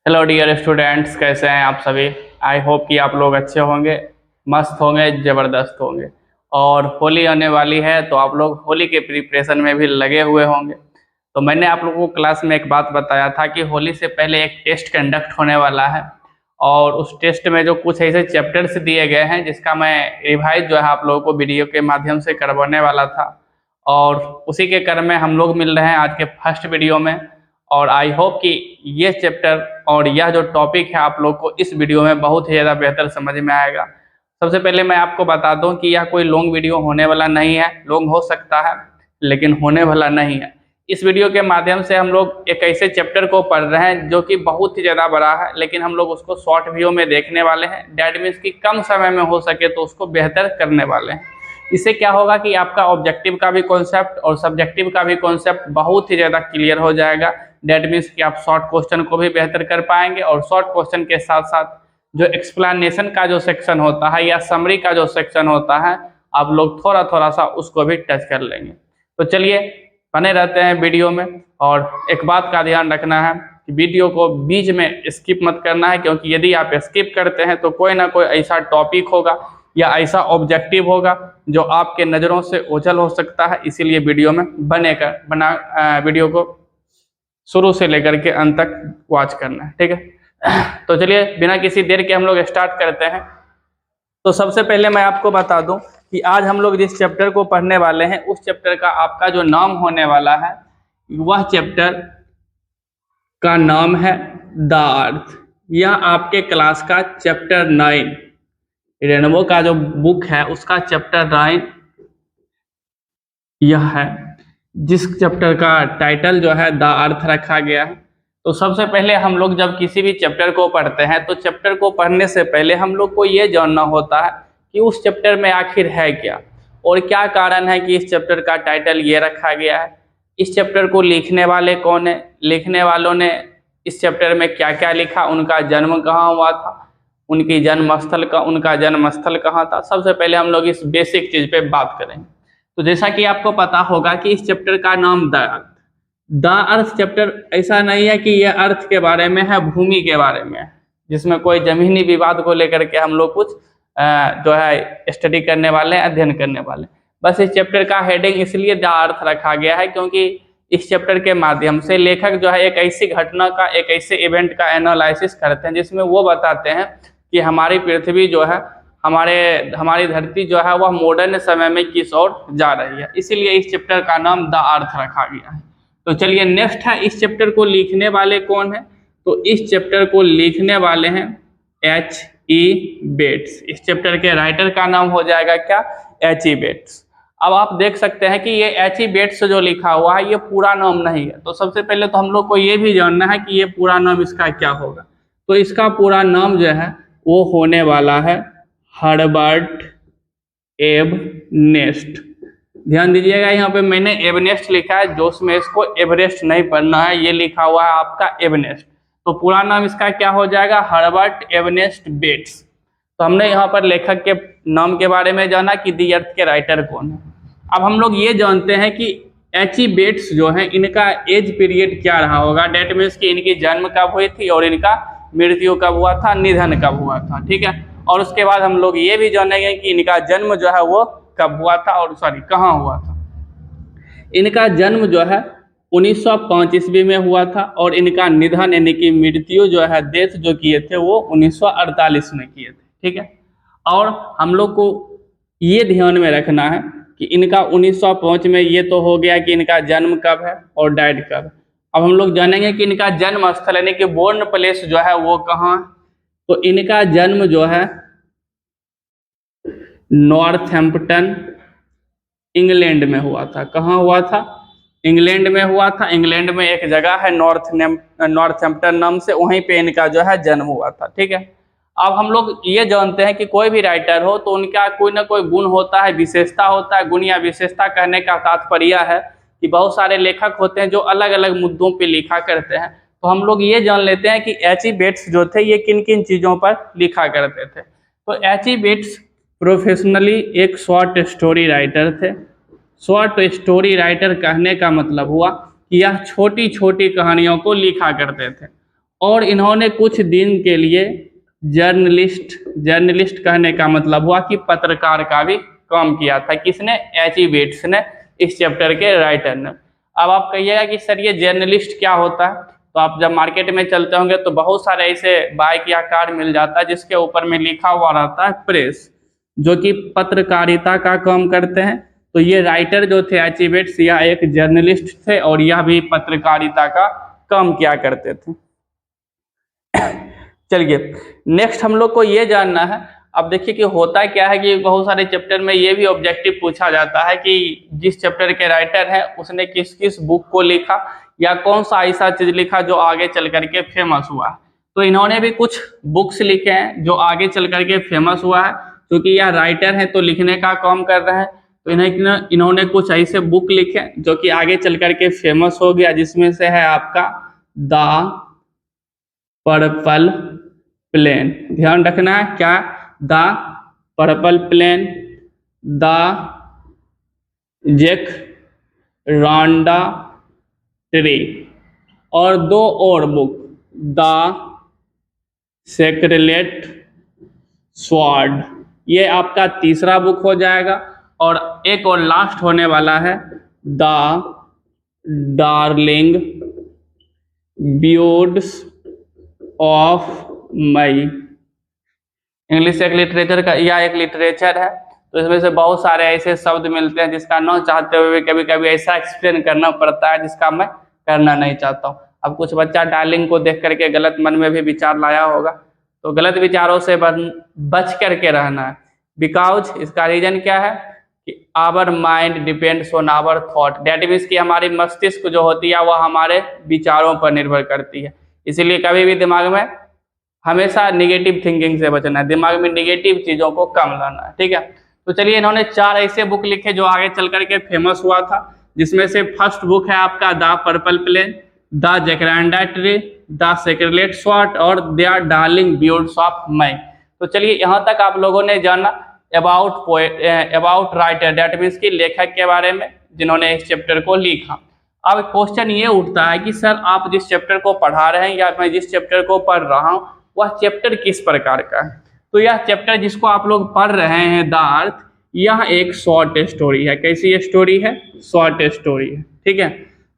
Hello dear students, कैसे हैं आप सभी। आई होप कि आप लोग अच्छे होंगे, मस्त होंगे, ज़बरदस्त होंगे। और होली आने वाली है तो आप लोग होली के प्रिपरेशन में भी लगे हुए होंगे। तो मैंने आप लोगों को क्लास में एक बात बताया था कि होली से पहले एक टेस्ट कंडक्ट होने वाला है और उस टेस्ट में जो कुछ ऐसे चैप्टर्स दिए गए हैं जिसका मैं रिवाइज जो है आप लोगों को वीडियो के माध्यम से करवाने वाला था। और उसी के क्रम में हम लोग मिल रहे हैं आज के फर्स्ट वीडियो में। और आई होप कि ये चैप्टर और यह जो टॉपिक है आप लोग को इस वीडियो में बहुत ही ज़्यादा बेहतर समझ में आएगा। सबसे पहले मैं आपको बता दूं कि यह कोई लॉन्ग वीडियो होने वाला नहीं है, लॉन्ग हो सकता है लेकिन होने वाला नहीं है। इस वीडियो के माध्यम से हम लोग एक ऐसे चैप्टर को पढ़ रहे हैं जो कि बहुत ही ज़्यादा बड़ा है, लेकिन हम लोग उसको शॉर्ट वीडियो में देखने वाले हैं। डैट मीन्स कि कम समय में हो सके तो उसको बेहतर करने वाले हैं। इससे क्या होगा कि आपका ऑब्जेक्टिव का भी कॉन्सेप्ट और सब्जेक्टिव का भी कॉन्सेप्ट बहुत ही ज़्यादा क्लियर हो जाएगा। डैट मीन्स कि आप शॉर्ट क्वेश्चन को भी बेहतर कर पाएंगे और शॉर्ट क्वेश्चन के साथ साथ जो एक्सप्लेनेशन का जो सेक्शन होता है या समरी का जो सेक्शन होता है आप लोग थोड़ा थोड़ा सा उसको भी टच कर लेंगे। तो चलिए बने रहते हैं वीडियो में। और एक बात का ध्यान रखना है कि वीडियो को बीच में स्किप मत करना है, क्योंकि यदि आप स्किप करते हैं तो कोई ना कोई ऐसा टॉपिक होगा या ऐसा ऑब्जेक्टिव होगा जो आपके नज़रों से ओझल हो सकता है। इसीलिए वीडियो में वीडियो को शुरू से लेकर के अंत तक वॉच करना है, ठीक है। तो चलिए बिना किसी देर के हम लोग स्टार्ट करते हैं। तो सबसे पहले मैं आपको बता दूं कि आज हम लोग जिस चैप्टर को पढ़ने वाले हैं उस चैप्टर का आपका जो नाम होने वाला है वह चैप्टर का नाम है द अर्थ। यह आपके क्लास का चैप्टर 9 रेनबो का जो बुक है उसका चैप्टर 9 यह है, जिस चैप्टर का टाइटल जो है द अर्थ रखा गया है। तो सबसे पहले हम लोग जब किसी भी चैप्टर को पढ़ते हैं तो चैप्टर को पढ़ने से पहले हम लोग को ये जानना होता है कि उस चैप्टर में आखिर है क्या और क्या कारण है कि इस चैप्टर का टाइटल ये रखा गया है। इस चैप्टर को लिखने वाले कौन है, लिखने वालों ने इस चैप्टर में क्या क्या लिखा, उनका जन्म कहाँ हुआ था, उनका जन्म स्थल कहाँ था। सबसे पहले हम लोग इस बेसिक चीज़ पे बात करेंगे। तो जैसा कि आपको पता होगा कि इस चैप्टर का नाम द अर्थ चैप्टर ऐसा नहीं है कि यह अर्थ के बारे में है, भूमि के बारे में है, जिसमें कोई जमीनी विवाद को लेकर के हम लोग कुछ जो है स्टडी करने वाले हैं, अध्ययन करने वाले। बस इस चैप्टर का हेडिंग इसलिए द अर्थ रखा गया है क्योंकि इस चैप्टर के माध्यम से लेखक जो है एक ऐसी घटना का, एक ऐसे इवेंट का एनालिसिस करते हैं जिसमें वो बताते हैं कि हमारी पृथ्वी जो है, हमारी धरती जो है वह मॉडर्न समय में किस ओर जा रही है। इसीलिए इस चैप्टर का नाम द अर्थ रखा गया है। तो चलिए नेक्स्ट है, इस चैप्टर को लिखने वाले कौन है। तो इस चैप्टर को लिखने वाले हैं H.E. बेट्स। इस चैप्टर के राइटर का नाम हो जाएगा क्या, H.E. बेट्स। अब आप देख सकते हैं कि ये H.E. बेट्स जो लिखा हुआ है ये पूरा नाम नहीं है। तो सबसे पहले तो हम लोग को ये भी जानना है कि ये पूरा नाम इसका क्या होगा। तो इसका पूरा नाम जो है वो होने वाला है हर्बर्ट एबनेस्ट। ध्यान दीजिएगा, यहाँ पे मैंने एबनेस्ट लिखा है, जो उसमें इसको एवरेस्ट नहीं पढ़ना है, ये लिखा हुआ है आपका एबनेस्ट। तो पूरा नाम इसका क्या हो जाएगा, हर्बर्ट एबनेस्ट बेट्स। तो हमने यहाँ पर लेखक के नाम के बारे में जाना कि दी अर्थ के राइटर कौन है। अब हम लोग ये जानते हैं कि H.E. बेट्स जो है इनका एज पीरियड क्या रहा होगा। डेट मीन्स कि इनकी जन्म कब हुई थी और इनका मृत्यु कब हुआ था, निधन कब हुआ था, ठीक है। और उसके बाद हम लोग ये भी जानेंगे कि इनका जन्म जो है वो कब हुआ था और कहाँ हुआ था। इनका जन्म जो है 1905 ईस्वी में हुआ था और इनका निधन यानी कि मृत्यु जो है, डेथ जो किए थे वो 1948 में किए थे, ठीक है। और हम लोग को ये ध्यान में रखना है कि इनका 1905 में ये तो हो गया कि इनका जन्म कब है और डाइड कब है। अब हम लोग जानेंगे कि इनका जन्म स्थल यानी कि बोर्न प्लेस जो है वो कहाँ है। तो इनका जन्म जो है नॉर्थहैम्पटन इंग्लैंड में हुआ था। कहाँ हुआ था, इंग्लैंड में हुआ था। इंग्लैंड में एक जगह है नॉर्थहैम्पटन नाम से, वहीं पे इनका जो है जन्म हुआ था, ठीक है। अब हम लोग ये जानते हैं कि कोई भी राइटर हो तो उनका कोई ना कोई गुण होता है, विशेषता होता है। गुण या विशेषता कहने का तात्पर्य है कि बहुत सारे लेखक होते हैं जो अलग अलग मुद्दों पे लिखा करते हैं। तो हम लोग ये जान लेते हैं कि H.E. बेट्स जो थे ये किन किन चीज़ों पर लिखा करते थे। तो H.E. बेट्स प्रोफेशनली एक शॉर्ट स्टोरी राइटर थे। शॉर्ट स्टोरी राइटर कहने का मतलब हुआ कि यह छोटी छोटी कहानियों को लिखा करते थे और इन्होंने कुछ दिन के लिए जर्नलिस्ट कहने का मतलब हुआ कि पत्रकार का भी काम किया था। किसने? एच.ई. बेट्स ने, इस चैप्टर के राइटर ने। अब आप कहिएगा कि सर ये जर्नलिस्ट क्या होता है? तो आप जब मार्केट में चलते होंगे तो बहुत सारे ऐसे बाइक या कार मिल जाता है जिसके ऊपर में लिखा हुआ रहता है प्रेस, जो कि पत्रकारिता का काम करते हैं। तो ये राइटर जो थे एच.ई. बेट्स, यह एक जर्नलिस्ट थे और यह भी पत्रकारिता का काम किया करते थे। चलिए नेक्स्ट हम लोग को ये जानना है। अब देखिए कि होता क्या है कि बहुत सारे चैप्टर में ये भी ऑब्जेक्टिव पूछा जाता है कि जिस चैप्टर के राइटर हैं उसने किस किस बुक को लिखा या कौन सा ऐसा चीज लिखा जो आगे चल करके फेमस हुआ। तो इन्होंने भी कुछ बुक्स लिखे हैं जो आगे चल करके फेमस हुआ है। क्योंकि यह राइटर हैं तो लिखने का काम कर रहे हैं, तो इन्होंने कुछ ऐसे बुक लिखे जो कि आगे चल करके फेमस हो गया, जिसमें से है आपका द पर्पल प्लेन। ध्यान रखना है क्या? The purple plane, the jacaranda tree, और दो और बुक, द सेक्रेट स्वॉर्ड, ये आपका तीसरा बुक हो जाएगा। और एक और लास्ट होने वाला है the darling buds of May. English एक लिटरेचर का या एक लिटरेचर है, तो इसमें से बहुत सारे ऐसे शब्द मिलते हैं जिसका न चाहते हुए कभी कभी ऐसा एक्सप्लेन करना पड़ता है जिसका मैं करना नहीं चाहता हूँ। अब कुछ बच्चा डार्लिंग को देख करके गलत मन में भी विचार लाया होगा, तो गलत विचारों से बच करके रहना है। बिकॉज इसका रीजन क्या है कि our mind depends on our thought, that means कि हमारी मस्तिष्क जो होती है वह हमारे विचारों पर निर्भर करती है। इसीलिए कभी भी दिमाग में हमेशा निगेटिव थिंकिंग से बचना है, दिमाग में निगेटिव चीज़ों को कम लाना है, ठीक है। तो चलिए इन्होंने 4 ऐसे बुक लिखे जो आगे चल करके फेमस हुआ था, जिसमें से फर्स्ट बुक है आपका the purple plane, the jacaranda tree, the secret sword और the darling buds of May. तो चलिए यहाँ तक आप लोगों ने जाना अबाउट राइटर, डेट मीन्स कि लेखक के बारे में जिन्होंने इस चैप्टर को लिखा। अब क्वेश्चन ये उठता है कि सर आप जिस चैप्टर को पढ़ा रहे हैं या मैं जिस चैप्टर को पढ़ रहा हूँ वह चैप्टर किस प्रकार का है। तो यह चैप्टर जिसको आप लोग पढ़ रहे हैं द अर्थ, यह एक शॉर्ट स्टोरी है। कैसी स्टोरी है? शॉर्ट स्टोरी है, ठीक है।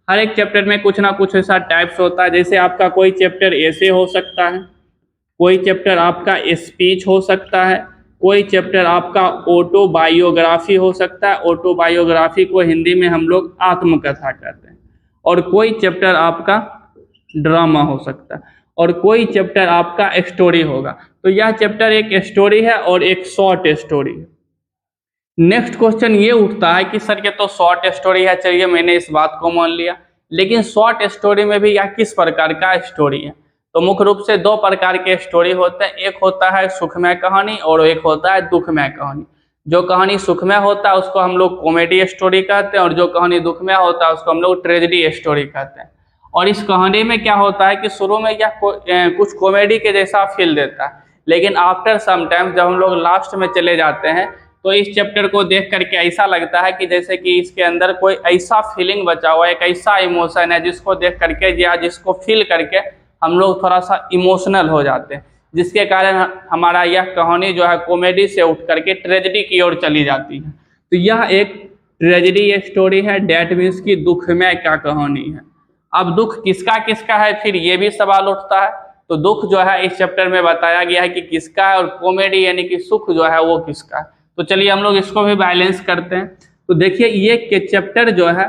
हर एक चैप्टर में कुछ ना कुछ ऐसा टाइप्स होता है, जैसे आपका कोई चैप्टर ऐसे हो सकता है, कोई चैप्टर आपका स्पीच हो सकता है, कोई चैप्टर आपका ऑटोबायोग्राफी हो सकता है, ऑटोबायोग्राफी को हिंदी में हम लोग आत्मकथा कहते हैं, और कोई चैप्टर आपका ड्रामा हो सकता है, और कोई चैप्टर आपका स्टोरी होगा। तो यह चैप्टर एक स्टोरी है और एक शॉर्ट स्टोरी है। नेक्स्ट क्वेश्चन ये उठता है कि सर ये तो शॉर्ट स्टोरी है, चलिए मैंने इस बात को मान लिया, लेकिन शॉर्ट स्टोरी में भी यह किस प्रकार का स्टोरी है? तो मुख्य रूप से 2 प्रकार के स्टोरी होते हैं, एक होता है सुखमय कहानी और एक होता है दुखमय कहानी। जो कहानी सुखमय होता है उसको हम लोग कॉमेडी स्टोरी कहते हैं, और जो कहानी दुखमय होता है उसको हम लोग ट्रेजेडी स्टोरी कहते हैं। और इस कहानी में क्या होता है कि शुरू में यह कुछ कॉमेडी के जैसा फील देता है, लेकिन आफ्टर सम टाइम जब हम लोग लास्ट में चले जाते हैं तो इस चैप्टर को देख करके ऐसा लगता है कि जैसे कि इसके अंदर कोई ऐसा फीलिंग बचा हुआ है, एक ऐसा इमोशन है जिसको देख करके या जिसको फील करके हम लोग थोड़ा सा इमोशनल हो जाते हैं, जिसके कारण हमारा यह कहानी जो है कॉमेडी से उठ करके ट्रेजेडी की ओर चली जाती है। तो यह एक ट्रेजेडी स्टोरी है, डेट मीन्स की दुखमय का कहानी है। अब दुख किसका किसका है, फिर ये भी सवाल उठता है। तो दुख जो है इस चैप्टर में बताया गया है कि किसका है, और कॉमेडी यानी कि सुख जो है वो किसका है। तो चलिए हम लोग इसको भी बैलेंस करते हैं। तो देखिए ये चैप्टर जो है,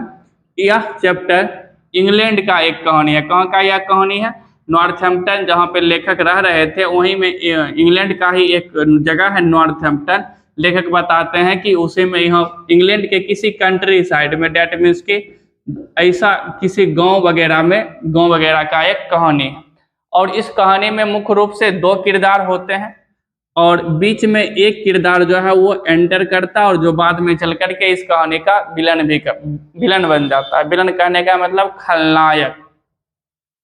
यह चैप्टर इंग्लैंड का एक कहानी है। कहाँ का यह कहानी है? नॉर्थहैम्पटन, जहाँ पे लेखक रह रहे थे वहीं में इंग्लैंड का ही एक जगह है नॉर्थहैम्पटन। लेखक बताते हैं कि उसी में यहाँ इंग्लैंड के किसी कंट्री साइड में, डेट मीन्स की ऐसा किसी गांव वगैरह का एक कहानी है। और इस कहानी में मुख्य रूप से 2 किरदार होते हैं, और बीच में एक किरदार जो है वो एंटर करता है, और जो बाद में चल करके इस कहानी का विलन बन जाता है। विलन कहने का मतलब खलनायक,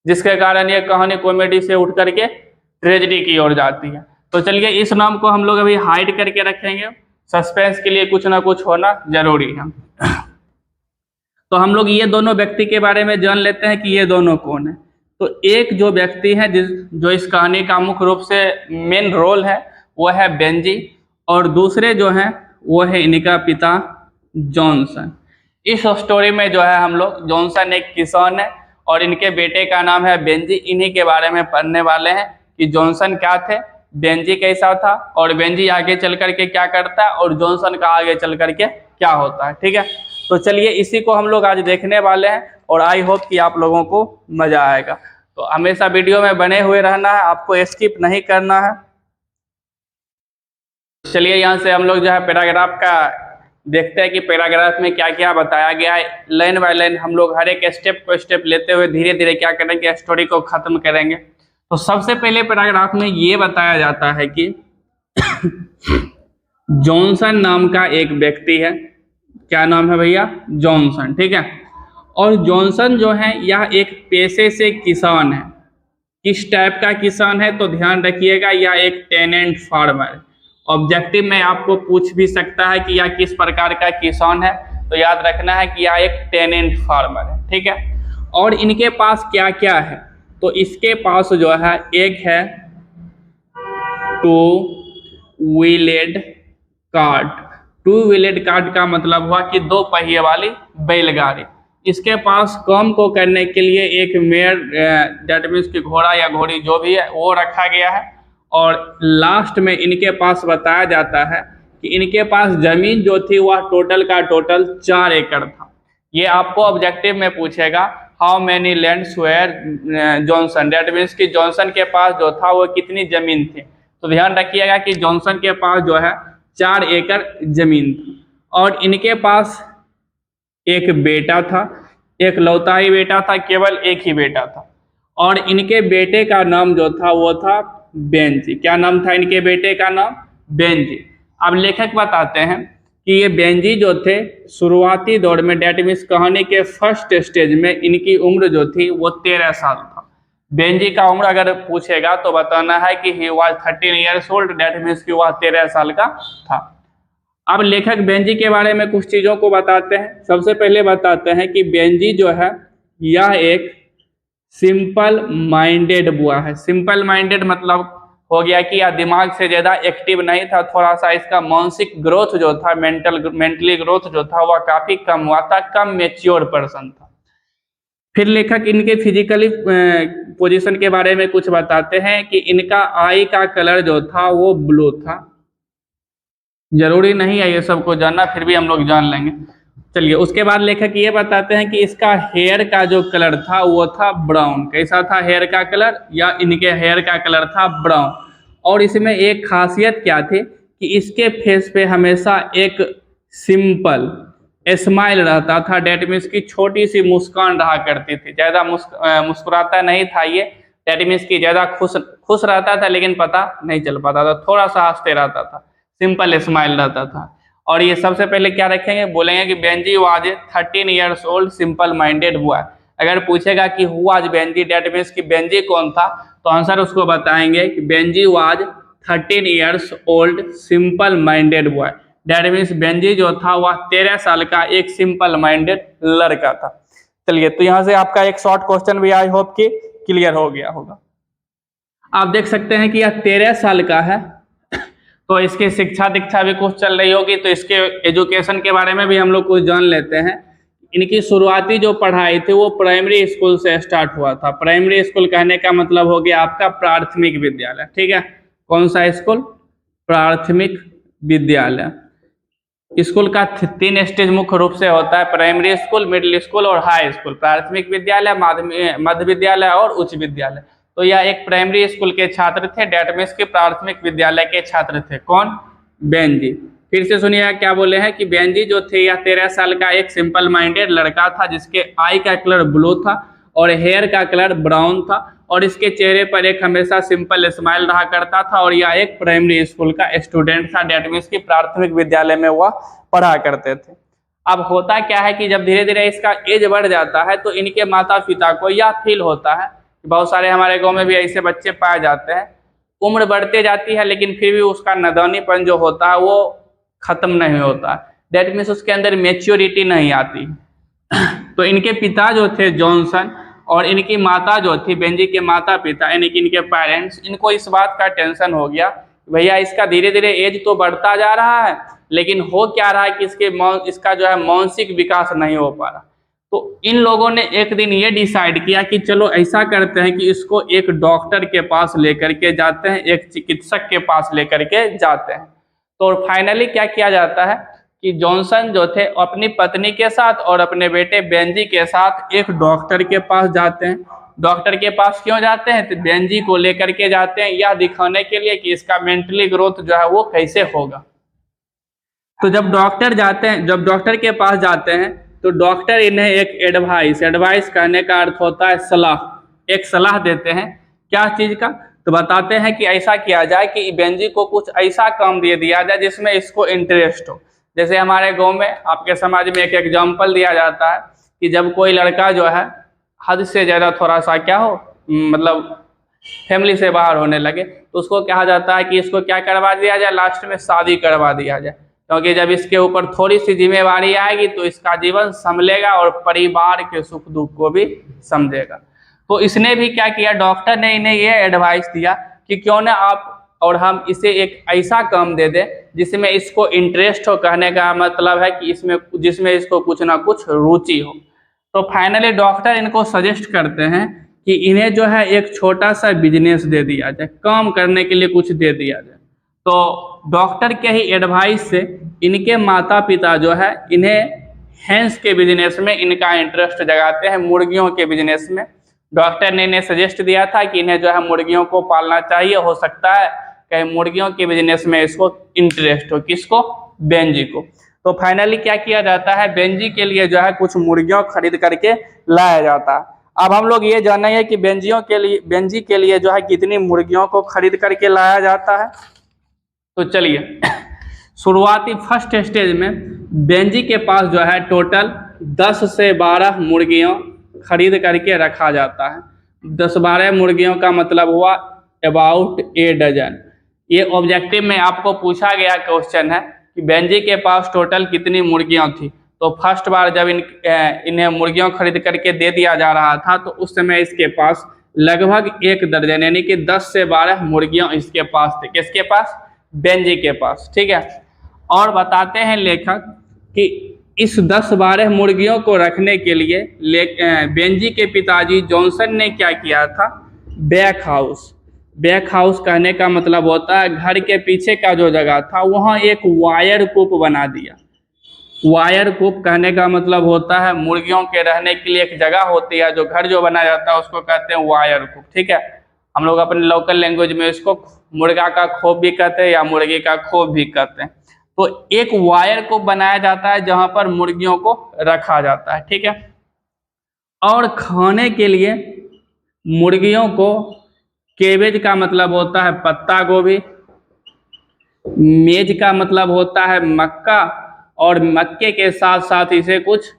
जिसके कारण ये कहानी कॉमेडी से उठ करके ट्रेजेडी की ओर जाती है। तो चलिए इस नाम को हम लोग अभी हाइड करके रखेंगे, सस्पेंस के लिए कुछ ना कुछ होना जरूरी है। तो हम लोग ये दोनों व्यक्ति के बारे में जान लेते हैं कि ये दोनों कौन है। तो एक जो व्यक्ति है जो इस कहानी का मुख्य रूप से मेन रोल है वो है बेंजी, और दूसरे जो हैं वो है इनका पिता जॉनसन। इस स्टोरी में जो है हम लोग जॉनसन एक किसान है और इनके बेटे का नाम है बेंजी। इन्हीं के बारे में पढ़ने वाले हैं कि जॉनसन क्या थे, बेंजी कैसा था, और बेंजी आगे चल करके क्या करता है, और जॉनसन का आगे चल करके क्या होता है। ठीक है, तो चलिए इसी को हम लोग आज देखने वाले हैं और आई होप कि आप लोगों को मजा आएगा। तो हमेशा वीडियो में बने हुए रहना है, आपको स्किप नहीं करना है। चलिए यहाँ से हम लोग जो है पैराग्राफ का देखते हैं कि पैराग्राफ में क्या क्या बताया गया है। लाइन बाय लाइन हम लोग हर एक स्टेप को स्टेप लेते हुए धीरे धीरे क्या करेंगे, स्टोरी को खत्म करेंगे। तो सबसे पहले पैराग्राफ में ये बताया जाता है कि जॉनसन नाम का एक व्यक्ति है। क्या नाम है भैया? जॉनसन। ठीक है, और जॉनसन जो है यह एक पेशे से किसान है। किस टाइप का किसान है तो ध्यान रखिएगा, यह एक टेनेंट फार्मर। ऑब्जेक्टिव में आपको पूछ भी सकता है कि यह किस प्रकार का किसान है, तो याद रखना है कि यह एक टेनेंट फार्मर है। ठीक है, और इनके पास क्या क्या है, तो इसके पास जो है एक है टू व्हीलेड कार्ट। टू व्हीलेड कार्ट का मतलब हुआ कि दो पहिए वाली बैलगाड़ी। इसके पास काम को करने के लिए एक मेयर, दैट मीन्स कि घोड़ा या घोड़ी जो भी है वो रखा गया है। और लास्ट में इनके पास बताया जाता है कि इनके पास जमीन जो थी वह टोटल का टोटल 4 एकड़ था। ये आपको ऑब्जेक्टिव में पूछेगा how many lands were Johnson, that means कि जॉनसन के पास जो था वो कितनी जमीन थी। तो ध्यान रखिएगा कि जॉनसन के पास जो है 4 एकड़ जमीन थी, और इनके पास एक बेटा था, एक लौता ही बेटा था, केवल एक ही बेटा था। और इनके बेटे का नाम जो था वो था बेंजी। क्या नाम था इनके बेटे का नाम? बेंजी। अब लेखक बताते हैं कि ये बेंजी जो थे शुरुआती दौर में, डेट मीन्स कहानी के फर्स्ट स्टेज में इनकी उम्र जो थी वो 13 साल था। बेंजी का उम्र अगर पूछेगा तो बताना है कि he was 13 years old, date means कि वह 13 साल का था। अब लेखक बेंजी के बारे में कुछ चीज़ों को बताते हैं। सबसे पहले बताते हैं कि बेंजी जो है यह एक सिंपल माइंडेड बॉय है। सिंपल माइंडेड मतलब हो गया कि यह दिमाग से ज़्यादा एक्टिव नहीं था, थोड़ा सा इसका मानसिक ग्रोथ जो था, मेंटली ग्रोथ जो था वह काफ़ी कम हुआ था, कम मेच्योर पर्सन था। फिर लेखक इनके फिजिकली पोजीशन के बारे में कुछ बताते हैं कि इनका आई का कलर जो था वो ब्लू था। जरूरी नहीं है ये सबको जानना, फिर भी हम लोग जान लेंगे। चलिए उसके बाद लेखक ये बताते हैं कि इसका हेयर का जो कलर था वो था ब्राउन। कैसा था हेयर का कलर? या इनके हेयर का कलर था ब्राउन। और इसमें एक खासियत क्या थी कि इसके फेस पे हमेशा एक सिंपल स्माइल रहता था, डेट मीन्स की छोटी सी मुस्कान रहा करती थी। ज़्यादा मुस्कुराता नहीं था ये, डेट मीन्स की ज़्यादा खुश रहता था लेकिन पता नहीं चल पाता था, थोड़ा सा हंसते रहता था, सिंपल स्माइल रहता था। और ये सबसे पहले क्या रखेंगे, बोलेंगे कि Benji was 13 years old simple minded boy. अगर पूछेगा कि who was Benji, date means कि बेंजी कौन था, तो आंसर उसको बताएंगे कि Benji was 13 years old simple minded boy. That means Benji जो था वह 13 साल का एक सिंपल माइंडेड लड़का था। चलिए तो यहाँ से आपका एक शॉर्ट क्वेश्चन भी आई होप कि क्लियर हो गया होगा। आप देख सकते हैं कि यह 13 साल का है, तो इसकी शिक्षा दीक्षा भी कुछ चल रही होगी, तो इसके एजुकेशन के बारे में भी हम लोग कुछ जान लेते हैं। इनकी शुरुआती जो पढ़ाई थी वो प्राइमरी स्कूल से स्टार्ट हुआ था। प्राइमरी स्कूल कहने का मतलब हो गया आपका प्राथमिक विद्यालय। ठीक है, कौन सा स्कूल? प्राथमिक विद्यालय। स्कूल का 3 स्टेज मुख्य रूप से होता है, प्राइमरी स्कूल, मिडिल स्कूल और हाई स्कूल। प्राथमिक विद्यालय, मध्य विद्यालय और उच्च विद्यालय। तो यह एक प्राइमरी स्कूल के छात्र थे, डेट मीन्स के प्राथमिक विद्यालय के छात्र थे। कौन? बेंजी। फिर से सुनिएगा क्या बोले हैं कि बेंजी जो थे यह 13 साल का एक सिंपल माइंडेड लड़का था, जिसके आई का कलर ब्लू था और हेयर का कलर ब्राउन था, और इसके चेहरे पर एक हमेशा सिंपल स्माइल रहा करता था, और यह एक प्राइमरी स्कूल का स्टूडेंट था, डेट मीन्स की प्राथमिक विद्यालय में वह पढ़ा करते थे। अब होता क्या है कि जब धीरे धीरे इसका एज बढ़ जाता है तो इनके माता पिता को यह फील होता है, बहुत सारे हमारे गांव में भी ऐसे बच्चे पाए जाते हैं, उम्र बढ़ते जाती है लेकिन फिर भी उसका नदानीपन जो होता है वो खत्म नहीं होता है, डेट मीन्स उसके अंदर मेच्योरिटी नहीं आती। तो इनके पिता जो थे जॉनसन, और इनकी माता जो थी, बेंजी के माता पिता यानी कि इनके पेरेंट्स, इनको इस बात का टेंशन हो गया भैया इसका धीरे धीरे एज तो बढ़ता जा रहा है, लेकिन हो क्या रहा है कि इसका जो है मानसिक विकास नहीं हो पा रहा। तो इन लोगों ने एक दिन ये डिसाइड किया कि चलो ऐसा करते हैं कि इसको एक डॉक्टर के पास लेकर के जाते हैं, एक चिकित्सक के पास लेकर के जाते हैं। तो फाइनली क्या किया जाता है कि जॉनसन जो थे अपनी पत्नी के साथ और अपने बेटे बेंजी के साथ एक डॉक्टर के पास जाते हैं। डॉक्टर के पास क्यों जाते हैं? तो बेंजी को लेकर के जाते हैं यह दिखाने के लिए कि इसका मेंटली ग्रोथ जो है वो कैसे होगा। तो जब डॉक्टर के पास जाते हैं तो डॉक्टर इन्हें एक एडवाइस कहने का अर्थ होता है सलाह, एक सलाह देते हैं। क्या चीज़ का? तो बताते हैं कि ऐसा किया जाए कि बेंजी को कुछ ऐसा काम दे दिया जाए जिसमें इसको इंटरेस्ट हो। जैसे हमारे गांव में, आपके समाज में एक एग्जाम्पल दिया जाता है कि जब कोई लड़का जो है हद से ज़्यादा थोड़ा सा क्या हो, मतलब फैमिली से बाहर होने लगे, तो उसको कहा जाता है कि इसको क्या करवा दिया जाए, लास्ट में शादी करवा दिया जाए, क्योंकि जब इसके ऊपर थोड़ी सी जिम्मेवारी आएगी तो इसका जीवन संभलेगा और परिवार के सुख दुख को भी समझेगा। तो इसने भी क्या किया, डॉक्टर ने इन्हें ये एडवाइस दिया कि क्यों ना आप और हम इसे एक ऐसा काम दे दें जिसमें इसको इंटरेस्ट हो, कहने का मतलब है कि जिसमें इसको कुछ ना कुछ रुचि हो। तो फाइनली डॉक्टर इनको सजेस्ट करते हैं कि इन्हें जो है एक छोटा सा बिजनेस दे दिया जाए, काम करने के लिए कुछ दे दिया जाए। तो डॉक्टर के ही एडवाइस से इनके माता पिता जो है इन्हें हैंस के बिजनेस में इनका इंटरेस्ट जगाते हैं, मुर्गियों के बिजनेस में। डॉक्टर ने इन्हें सजेस्ट दिया था कि इन्हें जो है मुर्गियों को पालना चाहिए, हो सकता है कहीं मुर्गियों के बिजनेस में इसको इंटरेस्ट हो। किसको? बेंजी को। तो फाइनली क्या किया जाता है, बेंजी के लिए जो है कुछ मुर्गियों खरीद करके लाया जाता है। अब हम लोग ये जानेंगे कि बेंजी के लिए जो है कितनी मुर्गियों को खरीद करके लाया जाता है। तो चलिए शुरुआती फर्स्ट स्टेज में बेंजी के पास जो है टोटल 10 से 12 मुर्गियों खरीद करके रखा जाता है। 10-12 मुर्गियों का मतलब हुआ अबाउट 8 डजन। ये ऑब्जेक्टिव में आपको पूछा गया क्वेश्चन है कि बेंजी के पास टोटल कितनी मुर्गियां थी। तो फर्स्ट बार जब इन्हें मुर्गियों खरीद करके दे दिया जा रहा था तो उस समय इसके पास लगभग 1 दर्जन यानी कि 10 से 12 मुर्गियां इसके पास थे। किसके पास? बेंजी के पास। ठीक है। और बताते हैं लेखक कि इस 10-12 मुर्गियों को रखने के लिए बेंजी के पिताजी जॉनसन ने क्या किया था, बैक हाउस कहने का मतलब होता है घर के पीछे का जो जगह था वहाँ एक वायर कूप बना दिया। वायर कूप कहने का मतलब होता है मुर्गियों के रहने के लिए एक जगह होती है, जो घर जो बनाया जाता है उसको कहते हैं वायर कूप। ठीक है। हम लोग अपने लोकल लैंग्वेज में इसको मुर्गा का खोप भी कहते हैं या मुर्गी का खोप भी कहते हैं। तो एक वायर कूप बनाया जाता है जहां पर मुर्गियों को रखा जाता है। ठीक है। और खाने के लिए मुर्गियों को केबेज का मतलब होता है पत्ता गोभी, मेज का मतलब होता है मक्का, और मक्के के साथ साथ इसे कुछ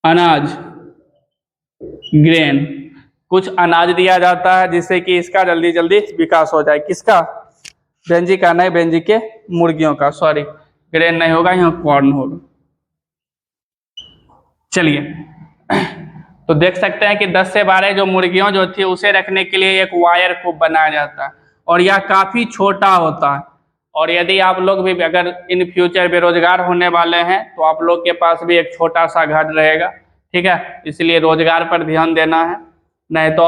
अनाज, ग्रेन, कुछ अनाज दिया जाता है जिससे कि इसका जल्दी जल्दी विकास हो जाए। किसका? बेंजी का नहीं, बेंजी के मुर्गियों का। सॉरी, ग्रेन नहीं होगा, यहाँ कॉर्न होगा। चलिए तो देख सकते हैं कि 10 से 12 जो मुर्गियों जो थी उसे रखने के लिए एक वायर कूप बनाया जाता है और यह काफ़ी छोटा होता है। और यदि आप लोग भी अगर इन फ्यूचर बेरोजगार होने वाले हैं तो आप लोग के पास भी एक छोटा सा घर रहेगा। ठीक है। इसलिए रोजगार पर ध्यान देना है, नहीं तो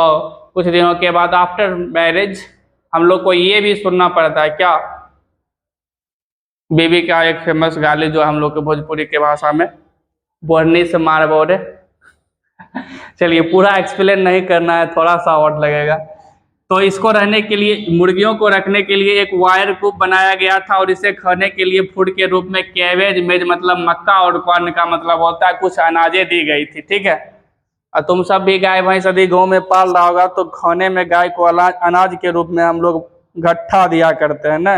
कुछ दिनों के बाद आफ्टर मैरिज हम लोग को ये भी सुनना पड़ता है। क्या? बीवी का एक फेमस गाली जो हम लोग के भोजपुरी के भाषा में, बोरनी से मार बोरे। चलिए पूरा एक्सप्लेन नहीं करना है, थोड़ा सा और लगेगा। तो इसको रहने के लिए, मुर्गियों को रखने के लिए एक वायर कूप बनाया गया था और इसे खाने के लिए फूड के रूप में कैबेज, मेज मतलब मक्का, और कॉर्न का मतलब होता है कुछ अनाजें दी गई थी। ठीक है। और तुम सब भी गाय भैंस यदि गाँव में पाल रहा होगा तो खाने में गाय को अनाज के रूप में हम लोग घट्ठा दिया करते हैं ना।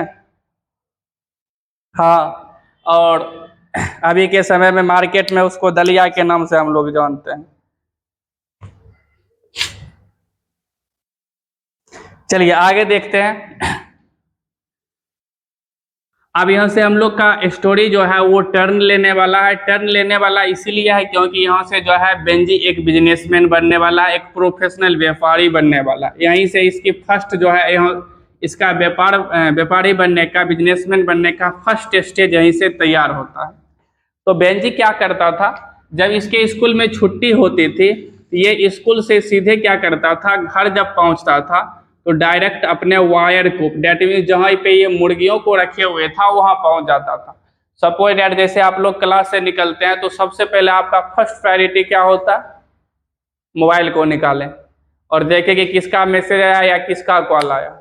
हाँ, और अभी के समय में मार्केट में उसको दलिया के नाम से हम लोग जानते हैं। चलिए आगे देखते हैं। अब यहाँ से हम लोग का स्टोरी जो है वो टर्न लेने वाला है। टर्न लेने वाला इसीलिए है क्योंकि यहाँ से जो है बेंजी एक बिजनेसमैन बनने वाला है, एक प्रोफेशनल व्यापारी बनने वाला। यहीं से इसकी फर्स्ट जो है यहाँ इसका व्यापारी बनने का, बिजनेसमैन बनने का फर्स्ट स्टेज यहीं से तैयार होता है। तो बेंजी क्या करता था, जब इसके स्कूल में छुट्टी होती थी तो ये स्कूल से सीधे क्या करता था, घर जब पहुंचता था तो डायरेक्ट अपने वायर को, डेट मीन्स जहाँ पे ये मुर्गियों को रखे हुए था वहाँ पहुंच जाता था। सपोज डैट जैसे आप लोग क्लास से निकलते हैं तो सबसे पहले आपका फर्स्ट प्रायोरिटी क्या होता है, मोबाइल को निकालें और देखें कि किसका मैसेज आया या किसका कॉल आया।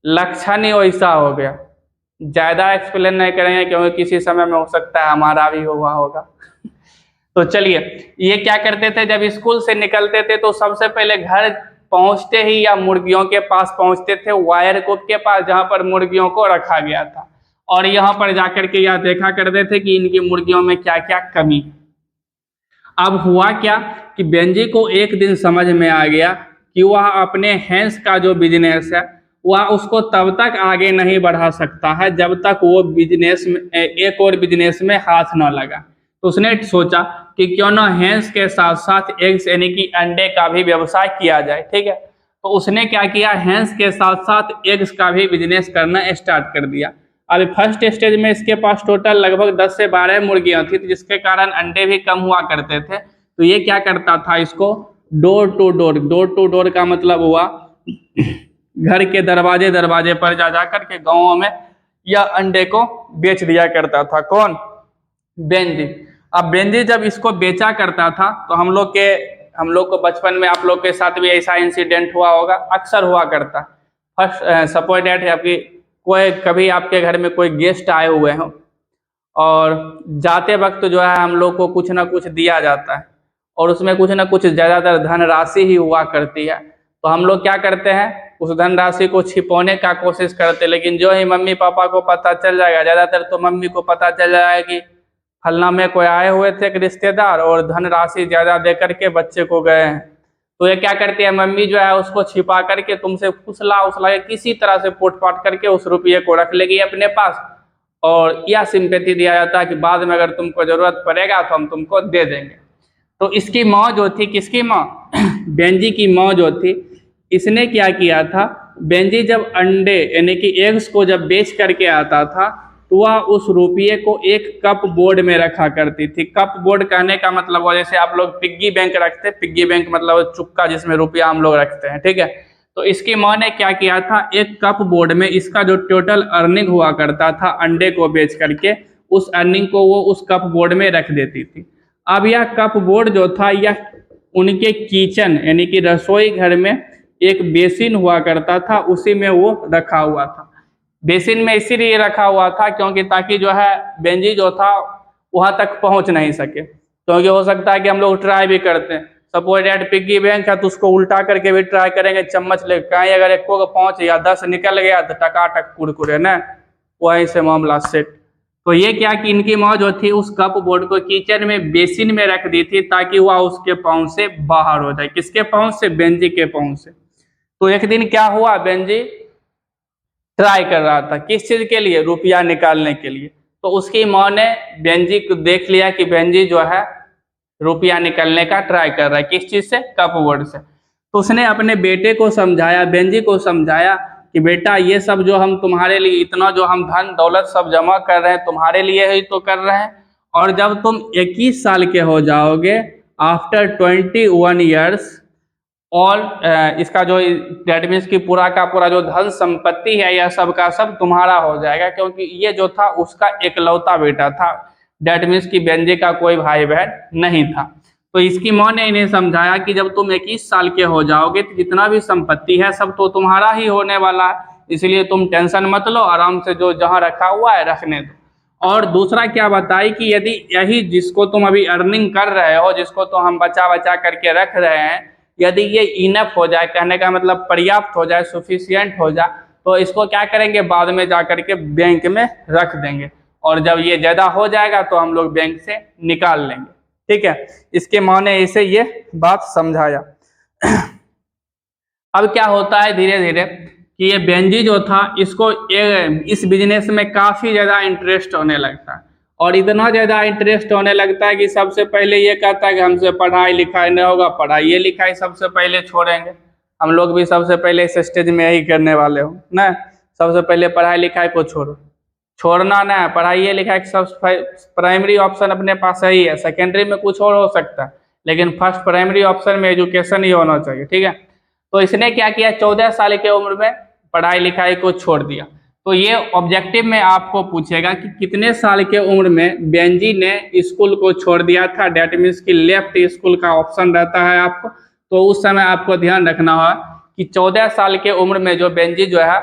लक्षण ही वैसा हो गया। ज़्यादा एक्सप्लेन नहीं करेंगे क्योंकि किसी समय में हो सकता है हमारा भी हुआ होगा। तो चलिए, ये क्या करते थे, जब स्कूल से निकलते थे तो सबसे पहले घर पहुंचते ही या मुर्गियों के पास पहुंचते थे, वायर कूप के पास जहां पर मुर्गियों को रखा गया था, और यहाँ पर जाकर के यह देखा करते थे कि इनकी मुर्गियों में क्या क्या कमी है। अब हुआ क्या कि बेंजी को एक दिन समझ में आ गया कि वह अपने हैंस का जो बिजनेस है वह उसको तब तक आगे नहीं बढ़ा सकता है जब तक वो बिजनेस में एक और बिजनेस में हाथ न लगा। तो उसने सोचा कि क्यों ना हैंस के साथ साथ एग्स यानी कि अंडे का भी व्यवसाय किया जाए। ठीक है, तो उसने क्या किया, हैंस के साथ साथ एग्स का भी बिजनेस करना स्टार्ट कर दिया। अभी फर्स्ट स्टेज में इसके पास टोटल लगभग 10 से 12 मुर्गियां थी, जिसके कारण अंडे भी कम हुआ करते थे। तो ये क्या करता था, इसको डोर टू डोर का मतलब हुआ घर के दरवाजे दरवाजे पर जा करके गाँवों में यह अंडे को बेच दिया करता था। कौन, बेंजी। अब बेंजी जब इसको बेचा करता था तो हम लोग को बचपन में आप लोग के साथ भी ऐसा इंसिडेंट हुआ होगा, अक्सर हुआ करता। फर्स्ट सपोज डैट है आपकी कोई कभी आपके घर में कोई गेस्ट आए हुए हों और जाते वक्त जो है हम लोग को कुछ ना कुछ दिया जाता है और उसमें कुछ ना कुछ ज़्यादातर धनराशि ही हुआ करती है। तो हम लोग क्या करते हैं, उस धनराशि को छिपाने का कोशिश करते, लेकिन जो ही मम्मी पापा को पता चल जाएगा, ज़्यादातर तो मम्मी को पता चल जाएगा कि फलना में कोई आए हुए थे एक रिश्तेदार और धनराशि ज़्यादा दे करके बच्चे को गए हैं, तो ये क्या करती है, मम्मी जो है उसको छिपा करके तुमसे फुसला के किसी तरह से पोट पाट करके उस रुपये को रख लेगी अपने पास, और यह सिंपैथी दिया जाता है कि बाद में अगर तुमको ज़रूरत पड़ेगा तो हम तुमको दे देंगे। तो इसकी माँ जो थी, किसकी माँ, बेंजी की माँ जो थी, इसने क्या किया था, बेंजी जब अंडे यानी कि एग्स को जब बेच करके आता था तो वह उस रुपये को एक कप बोर्ड में रखा करती थी। कप बोर्ड कहने का मतलब वो जैसे आप लोग पिग्गी बैंक रखते हैं, पिग्गी बैंक मतलब चुक्का जिसमें रुपया हम लोग रखते हैं। ठीक है, तो इसकी माँ ने क्या किया था, एक कप बोर्ड में इसका जो टोटल अर्निंग हुआ करता था अंडे को बेच करके, उस अर्निंग को वो उस कप बोर्ड में रख देती थी। अब यह कप बोर्ड जो था यह उनके किचन यानी कि रसोई घर में एक बेसिन हुआ करता था, उसी में वो रखा हुआ था। बेसिन में इसीलिए रखा हुआ था क्योंकि ताकि जो है बेंजी जो था वहाँ तक पहुँच नहीं सके, क्योंकि हो सकता है कि हम लोग ट्राई भी करते हैं, सपोज डैट पिग्गी बैंक है तो उसको उल्टा करके भी ट्राई करेंगे चम्मच ले, कहीं अगर एक को पहुँच या 10 निकल गया तो टकाटक कुरकुरे ना, वहीं से मामला सेट। तो ये क्या कि इनकी माँ जो थी उस कप बोर्ड को किचन में बेसिन में रख दी थी ताकि वह उसके पहुँच से बाहर हो जाए। किसके पहुँच से, बेंजी के पहुँच से। तो एक दिन क्या हुआ, बेंजी ट्राई कर रहा था, किस चीज़ के लिए, रुपया निकालने के लिए। तो उसकी माँ ने बेंजी को देख लिया कि बेंजी जो है रुपया निकालने का ट्राई कर रहा है, किस चीज़ से, कप बोर्ड से। तो उसने अपने बेटे को समझाया, बेंजी को समझाया कि बेटा ये सब जो हम तुम्हारे लिए इतना जो हम धन दौलत सब जमा कर रहे हैं तुम्हारे लिए ही तो कर रहे हैं, और जब तुम 21 साल के हो जाओगे, आफ्टर 21 ईयर्स, और इसका जो डेट मीन्स की पूरा का पूरा जो धन संपत्ति है यह सब का सब तुम्हारा हो जाएगा, क्योंकि ये जो था उसका एकलौता बेटा था, डेट मीन्स की बेंजी का कोई भाई बहन नहीं था। तो इसकी माँ ने इन्हें समझाया कि जब तुम 21 साल के हो जाओगे तो जितना भी संपत्ति है सब तो तुम्हारा ही होने वाला है, इसलिए तुम टेंशन मत लो, आराम से जो जहाँ रखा हुआ है रखने दो। और दूसरा क्या बताई कि यदि यही जिसको तुम अभी अर्निंग कर रहे हो, जिसको तो हम बचा बचा करके रख रहे हैं, यदि ये इनफ हो जाए, कहने का मतलब पर्याप्त हो जाए, सफिशिएंट हो जाए, तो इसको क्या करेंगे, बाद में जा करके बैंक में रख देंगे, और जब ये ज़्यादा हो जाएगा तो हम लोग बैंक से निकाल लेंगे। ठीक है, इसके माँ ने इसे ये बात समझाया। अब क्या होता है धीरे धीरे कि ये बेंजी जो था इसको इस बिजनेस में काफ़ी ज़्यादा इंटरेस्ट होने लगता है, और इतना ज़्यादा इंटरेस्ट होने लगता है कि सबसे पहले ये कहता है कि हमसे पढ़ाई लिखाई नहीं होगा, पढ़ाई लिखाई सबसे पहले छोड़ेंगे। हम लोग भी सबसे पहले इस स्टेज में यही करने वाले हो ना, सबसे पहले पढ़ाई लिखाई को छोड़ो, छोड़ना ना है, पढ़ाई लिखाई सब प्राइमरी ऑप्शन अपने पास ही है, सेकेंडरी में कुछ और हो सकता है, लेकिन फर्स्ट प्राइमरी ऑप्शन में एजुकेशन ही होना चाहिए, ठीक है। तो इसने क्या किया, 14 साल की उम्र में पढ़ाई लिखाई को छोड़ दिया। तो ये ऑब्जेक्टिव में आपको पूछेगा कि कितने साल के उम्र में बेंजी ने स्कूल को छोड़ दिया था, डेट मीन्स कि लेफ्ट स्कूल का ऑप्शन रहता है आपको, तो उस समय आपको ध्यान रखना होगा कि 14 साल के उम्र में जो बेंजी जो है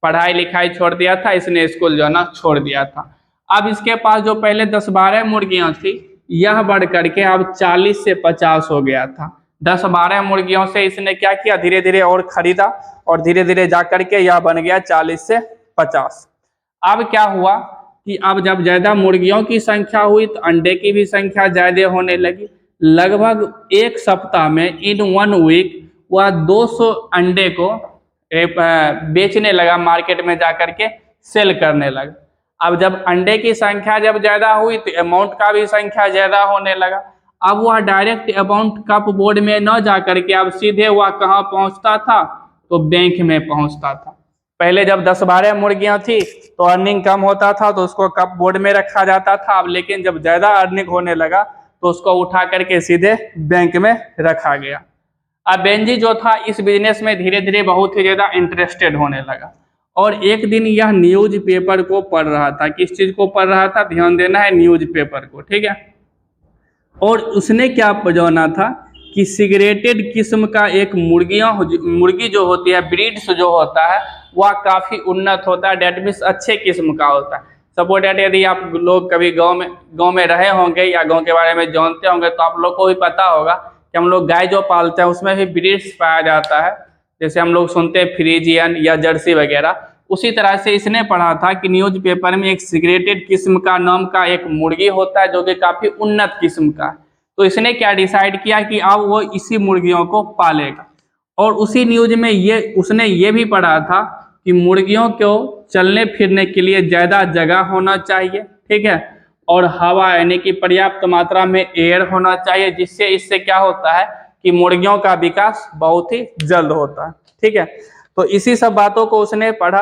पढ़ाई लिखाई छोड़ दिया था, इसने स्कूल जो है ना छोड़ दिया था। अब इसके पास जो पहले 10-12 मुर्गियां थी, यह बढ़ करके अब 40 से 50 हो गया था। 10-12 मुर्गियों से इसने क्या किया, धीरे धीरे और खरीदा, और धीरे धीरे जा करके यह बन गया 40 से 50। अब क्या हुआ कि अब जब ज़्यादा मुर्गियों की संख्या हुई तो अंडे की भी संख्या ज़्यादा होने लगी। लगभग एक सप्ताह में, इन 1 वीक, वह 200 अंडे को बेचने लगा, मार्केट में जा करके सेल करने लगा। अब जब अंडे की संख्या जब ज़्यादा हुई तो अमाउंट का भी संख्या ज़्यादा होने लगा। अब वह डायरेक्ट अमाउंट कप बोर्ड में न जा करके अब सीधे वह कहाँ पहुँचता था, तो बैंक में पहुँचता था। पहले जब 10-12 मुर्गियां थी तो अर्निंग कम होता था तो उसको कप बोर्ड में रखा जाता था, अब लेकिन जब ज़्यादा अर्निंग होने लगा तो उसको उठा करके सीधे बैंक में रखा गया। अब बेंजी जो था इस बिजनेस में धीरे धीरे बहुत ही ज़्यादा इंटरेस्टेड होने लगा, और एक दिन यह न्यूज पेपर को पढ़ रहा था। किस चीज़ को पढ़ रहा था, ध्यान देना है, न्यूज पेपर को, ठीक है। और उसने क्या जाना था कि सिगरेटेड किस्म का एक मुर्गी जो होती है, ब्रीड्स जो होता है, वह काफ़ी उन्नत होता है, डेट मीन्स अच्छे किस्म का होता है। सपोज डेट यदि आप लोग कभी गांव में रहे होंगे या गांव के बारे में जानते होंगे तो आप लोग को भी पता होगा कि हम लोग गाय जो पालते हैं उसमें भी ब्रीड्स पाया जाता है, जैसे हम लोग सुनते हैं फ्रीजियन या जर्सी वगैरह। उसी तरह से इसने पढ़ा था कि न्यूज पेपर में एक सिगरेटेड किस्म का नाम का एक मुर्गी होता है जो कि काफ़ी उन्नत किस्म का है। तो इसने क्या डिसाइड किया कि अब वो इसी मुर्गियों को पालेगा, और उसी न्यूज में उसने ये भी पढ़ा था कि मुर्गियों को चलने फिरने के लिए ज़्यादा जगह होना चाहिए, ठीक है, और हवा यानी कि पर्याप्त मात्रा में एयर होना चाहिए, जिससे इससे क्या होता है कि मुर्गियों का विकास बहुत ही जल्द होता है, ठीक है। तो इसी सब बातों को उसने पढ़ा,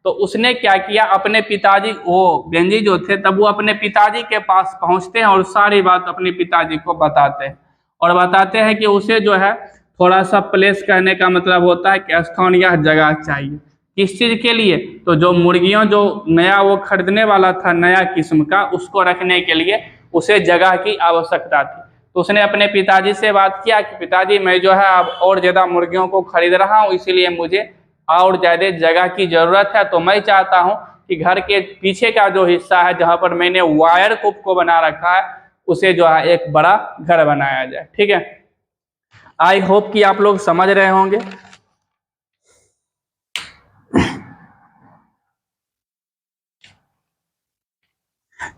तो उसने क्या किया, अपने पिताजी, वो बेंजी जो थे तब वो अपने पिताजी के पास पहुंचते हैं और सारी बात अपने पिताजी को बताते हैं, और बताते हैं कि उसे जो है थोड़ा सा प्लेस, कहने का मतलब होता है कि स्थान या जगह चाहिए। किस चीज़ के लिए, तो जो मुर्गियां जो नया वो खरीदने वाला था नया किस्म का, उसको रखने के लिए उसे जगह की आवश्यकता थी। तो उसने अपने पिताजी से बात किया कि पिताजी मैं जो है अब और ज़्यादा मुर्गियों को खरीद रहा हूँ, इसीलिए मुझे और ज़्यादा जगह की ज़रूरत है, तो मैं चाहता हूँ कि घर के पीछे का जो हिस्सा है जहाँ पर मैंने वायर कूप को बना रखा है उसे जो है एक बड़ा घर बनाया जाए, ठीक है। आई होप कि आप लोग समझ रहे होंगे।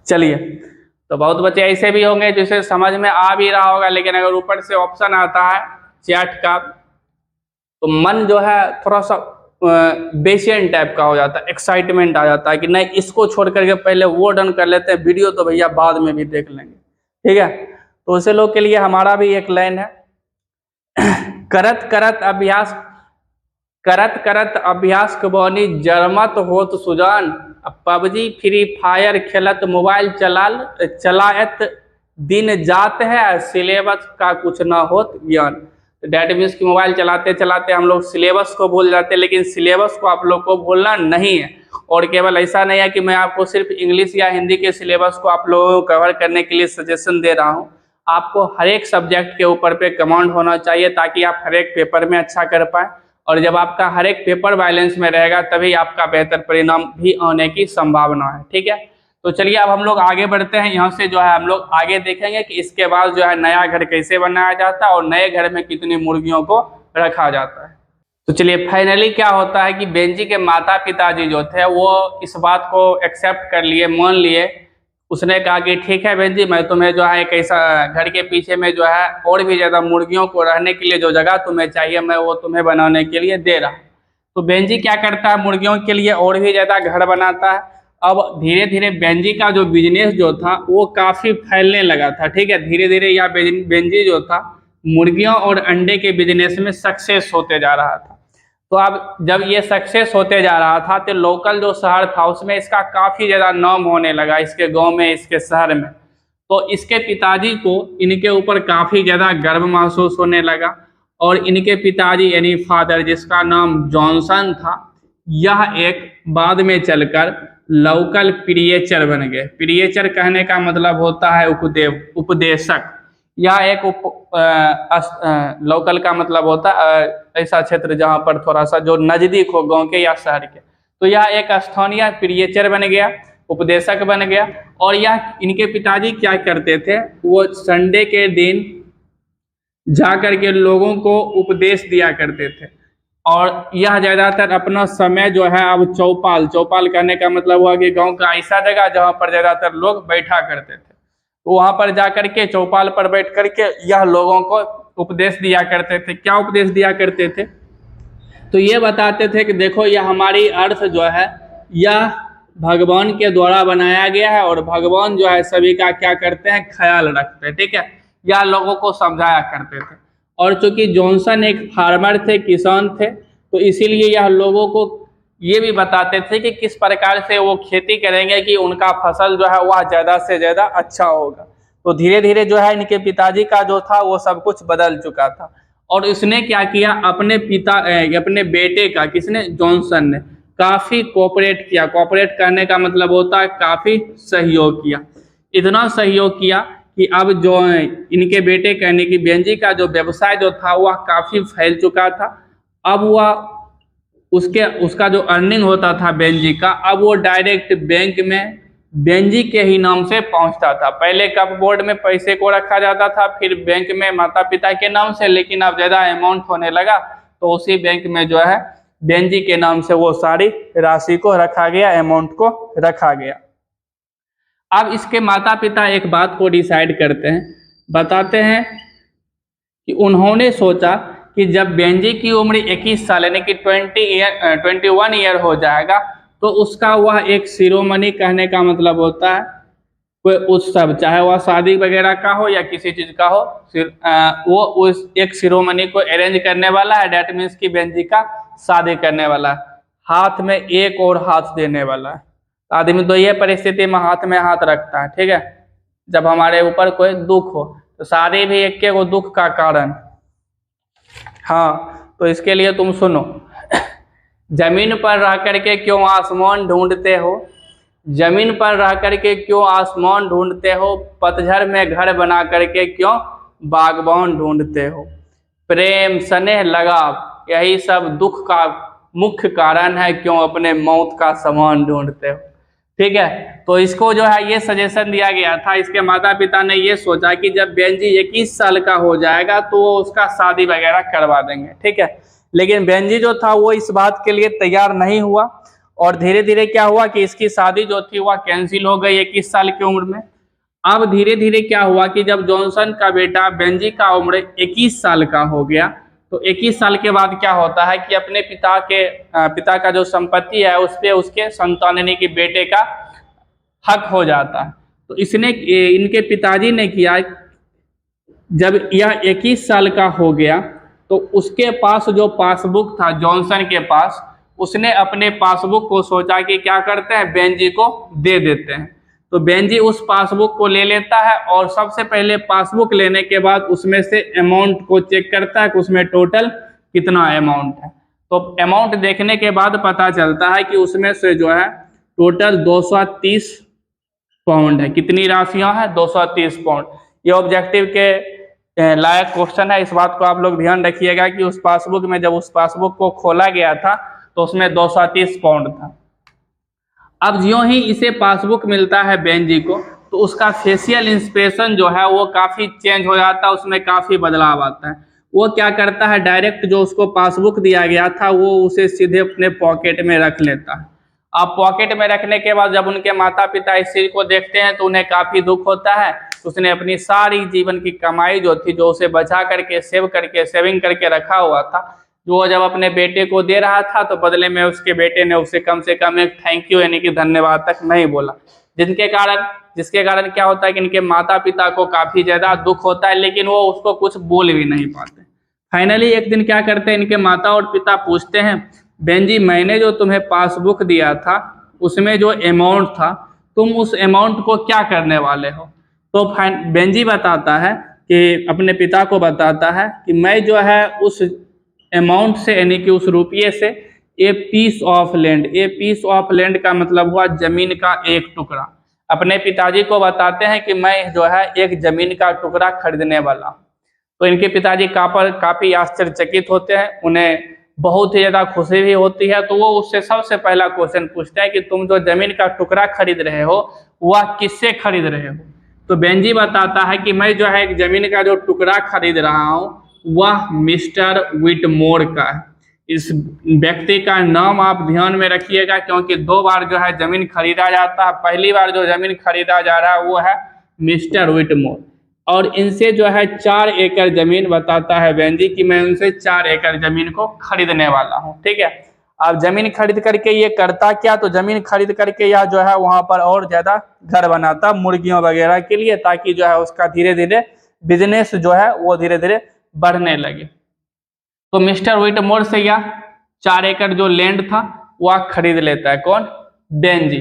चलिए, तो बहुत बच्चे ऐसे भी होंगे जिसे समझ में आ भी रहा होगा, लेकिन अगर ऊपर से ऑप्शन आता है चैट का तो मन जो है थोड़ा सा बेचैन टाइप का हो जाता है, एक्साइटमेंट आ जाता है कि नहीं इसको छोड़ करके पहले वो डन कर लेते हैं, वीडियो तो भैया बाद में भी देख लेंगे, ठीक है। तो ऐसे लोग के लिए हमारा भी एक लाइन है, करत करत अभ्यास कबौनी जरमत होत सुजान, पबजी फ्री फायर खेलत मोबाइल चलाएत दिन जात है, सिलेबस का कुछ ना होत ज्ञान। डेट मीन्स की मोबाइल चलाते चलाते हम लोग सिलेबस को भूल जाते हैं, लेकिन सिलेबस को आप लोग को भूलना नहीं है। और केवल ऐसा नहीं है कि मैं आपको सिर्फ इंग्लिश या हिंदी के सिलेबस को आप लोगों को कवर करने के लिए सजेशन दे रहा हूँ, आपको हर एक सब्जेक्ट के ऊपर पे कमांड होना चाहिए ताकि आप हर एक पेपर में अच्छा कर पाएँ, और जब आपका हर एक पेपर बैलेंस में रहेगा तभी आपका बेहतर परिणाम भी आने की संभावना है, ठीक है। तो चलिए अब हम लोग आगे बढ़ते हैं, यहाँ से जो है हम लोग आगे देखेंगे कि इसके बाद जो है नया घर कैसे बनाया जाता है और नए घर में कितनी मुर्गियों को रखा जाता है। तो चलिए फाइनली क्या होता है कि बेंजी के माता पिताजी जो थे वो इस बात को एक्सेप्ट कर लिए, मान लिए। उसने कहा कि ठीक है बेंजी, मैं तुम्हें जो है एक ऐसा घर के पीछे में जो है और भी ज़्यादा मुर्गियों को रहने के लिए जो जगह तुम्हें चाहिए मैं वो तुम्हें बनाने के लिए दे रहा हूँ। तो बेंजी क्या करता है, मुर्गियों के लिए और भी ज़्यादा घर बनाता है। अब धीरे धीरे बेंजी का जो बिजनेस जो था वो काफ़ी फैलने लगा था, ठीक है। धीरे धीरे यह बेंजी जो था मुर्गियों और अंडे के बिजनेस में सक्सेस होते जा रहा था। तो अब जब ये सक्सेस होते जा रहा था तो लोकल जो शहर था उसमें इसका काफ़ी ज़्यादा नाम होने लगा, इसके गांव में, इसके शहर में। तो इसके पिताजी को इनके ऊपर काफ़ी ज़्यादा गर्व महसूस होने लगा और इनके पिताजी यानी फादर, जिसका नाम जॉनसन था, यह एक बाद में चलकर लोकल प्रीचर बन गए। प्रीचर कहने का मतलब होता है उपदेशक। यह एक लोकल का मतलब होता है ऐसा क्षेत्र जहाँ पर थोड़ा सा जो नज़दीक हो गांव के या शहर के। तो यह एक स्थानीय प्रीचर बन गया, उपदेशक बन गया। और यह इनके पिताजी क्या करते थे, वो संडे के दिन जा कर के लोगों को उपदेश दिया करते थे। और यह ज़्यादातर अपना समय जो है अब चौपाल करने का मतलब हुआ कि गांव का ऐसा जगह जहाँ पर ज़्यादातर लोग बैठा करते थे, तो वहाँ पर जा कर के चौपाल पर बैठ कर के यह लोगों को उपदेश दिया करते थे। क्या उपदेश दिया करते थे, तो ये बताते थे कि देखो यह हमारी अर्थ जो है यह भगवान के द्वारा बनाया गया है और भगवान जो है सभी का क्या करते हैं, ख्याल रखते हैं, ठीक है। यह लोगों को समझाया करते थे। और चूंकि जॉनसन एक फार्मर थे, किसान थे, तो इसीलिए यह लोगों को ये भी बताते थे कि किस प्रकार से वो खेती करेंगे कि उनका फसल जो है वह ज़्यादा से ज़्यादा अच्छा होगा। तो धीरे धीरे जो है इनके पिताजी का जो था वो सब कुछ बदल चुका था। और इसने क्या किया, अपने बेटे का, किसने, जॉनसन ने काफ़ी कोऑपरेट किया। कोऑपरेट करने का मतलब होता है काफ़ी सहयोग किया। इतना सहयोग किया कि अब जो इनके बेटे कहने की बेंजी का जो व्यवसाय जो था वह काफ़ी फैल चुका था। अब वह उसका जो अर्निंग होता था बेंजी का, अब वो डायरेक्ट बैंक में बेंजी के ही नाम से पहुंचता था। पहले कप बोर्ड में पैसे को रखा जाता था, फिर बैंक में माता पिता के नाम से, लेकिन अब ज़्यादा अमाउंट होने लगा तो उसी बैंक में जो है बेंजी के नाम से वो सारी राशि को रखा गया, अमाउंट को रखा गया। अब इसके माता पिता एक बात को डिसाइड करते हैं, बताते हैं कि उन्होंने सोचा कि जब बेंजी की उम्र 21 साल यानी कि 21 ईयर हो जाएगा तो उसका वह एक शिरोमणि, कहने का मतलब होता है कोई उत्सव, चाहे वह शादी वगैरह का हो या किसी चीज़ का हो, वो उस एक शिरोमणि को अरेंज करने वाला है। डैट मीन्स कि बेंजी का शादी करने वाला है, हाथ में एक और हाथ देने वाला है। आदमी तो ये परिस्थिति में हाथ में हाथ रखता है, ठीक है, जब हमारे ऊपर कोई दुख हो। तो शादी भी एक के वो दुख का कारण। हाँ, तो इसके लिए तुम सुनो। जमीन पर रह करके क्यों आसमान ढूंढते हो, जमीन पर रह करके क्यों आसमान ढूंढते हो, पतझड़ में घर बना करके क्यों बागबान ढूंढते हो। प्रेम, स्नेह, लगाव, यही सब दुख का मुख्य कारण है क्यों अपने मौत का सामान ढूंढते हो, ठीक है। तो इसको जो है ये सजेशन दिया गया था। इसके माता पिता ने ये सोचा कि जब बेंजी 21 साल का हो जाएगा तो वो उसका शादी वगैरह करवा देंगे, ठीक है। लेकिन बेंजी जो था वो इस बात के लिए तैयार नहीं हुआ और धीरे धीरे क्या हुआ कि इसकी शादी जो थी वह कैंसिल हो गई 21 साल की उम्र में। अब धीरे धीरे क्या हुआ कि जब जॉनसन का बेटा बेंजी का उम्र 21 साल का हो गया तो 21 साल के बाद क्या होता है कि अपने पिता का जो संपत्ति है उस पर उसके संतान यानी कि बेटे का हक हो जाता है। तो इनके पिताजी ने किया, जब यह 21 साल का हो गया तो उसके पास जो पासबुक था जॉनसन के पास, उसने अपने पासबुक को सोचा कि क्या करते हैं, बेंजी को दे देते हैं। तो बेंजी उस पासबुक को ले लेता है और सबसे पहले पासबुक लेने के बाद उसमें से अमाउंट को चेक करता है कि उसमें टोटल कितना अमाउंट है। तो अमाउंट देखने के बाद पता चलता है कि उसमें से जो है टोटल 230 पाउंड है। कितनी राशियां हैं, 230 पाउंड। ये ऑब्जेक्टिव के लायक क्वेश्चन है, इस बात को आप लोग ध्यान रखिएगा कि उस पासबुक में जब उस पासबुक को खोला गया था तो उसमें 230 पाउंड था। अब ज्यों ही इसे पासबुक मिलता है बेंजी को तो उसका फेशियल इंस्प्रेशन जो है वो काफ़ी चेंज हो जाता है, उसमें काफ़ी बदलाव आता है। वो क्या करता है, डायरेक्ट जो उसको पासबुक दिया गया था वो उसे सीधे अपने पॉकेट में रख लेता है। अब पॉकेट में रखने के बाद जब उनके माता पिता इस चीज़ को देखते हैं तो उन्हें काफ़ी दुख होता है। उसने अपनी सारी जीवन की कमाई जो थी, जो उसे बचा करके सेविंग करके रखा हुआ था, जो वो जब अपने बेटे को दे रहा था तो बदले में उसके बेटे ने उसे कम से कम एक थैंक यू यानी कि धन्यवाद तक नहीं बोला, जिसके कारण क्या होता है कि इनके माता पिता को काफी ज्यादा दुख होता है, लेकिन वो उसको कुछ बोल भी नहीं पाते। फाइनली एक दिन क्या करते हैं, इनके माता और पिता पूछते हैं, बेंजी मैंने जो तुम्हें पासबुक दिया था उसमें जो अमाउंट था तुम उस अमाउंट को क्या करने वाले हो। तो बेंजी बताता है कि अपने पिता को बताता है कि मैं जो है उस अमाउंट से यानी कि उस रुपये से ए पीस ऑफ लैंड का मतलब हुआ जमीन का एक टुकड़ा, अपने पिताजी को बताते हैं कि मैं जो है एक जमीन का टुकड़ा खरीदने वाला हूँ। तो इनके पिताजी काफी आश्चर्यचकित होते हैं, उन्हें बहुत ही ज्यादा खुशी भी होती है। तो वो उससे सबसे पहला क्वेश्चन पूछते हैं कि तुम जो जमीन का टुकड़ा खरीद रहे हो वह किससे खरीद रहे हो। तो बेंजी बताता है कि मैं जो है एक जमीन का जो टुकड़ा खरीद रहा हूँ वह मिस्टर विटमोर का है। इस व्यक्ति का नाम आप ध्यान में रखिएगा, क्योंकि 2 बार जो है जमीन खरीदा जाता है। पहली बार जो जमीन खरीदा जा रहा है वो है मिस्टर विटमोर, और इनसे जो है 4 एकड़ जमीन बताता है बेंजी कि मैं उनसे 4 एकड़ जमीन को खरीदने वाला हूँ। ठीक है, अब जमीन खरीद करके ये करता क्या, तो जमीन खरीद करके यह जो है वहां पर और ज्यादा घर बनाता मुर्गियों वगैरह के लिए, ताकि जो है उसका धीरे धीरे बिजनेस जो है वो धीरे धीरे बढ़ने लगे। तो मिस्टर विटमोर से यह 4 एकड़ जो लैंड था वह खरीद लेता है, कौन, बेंजी।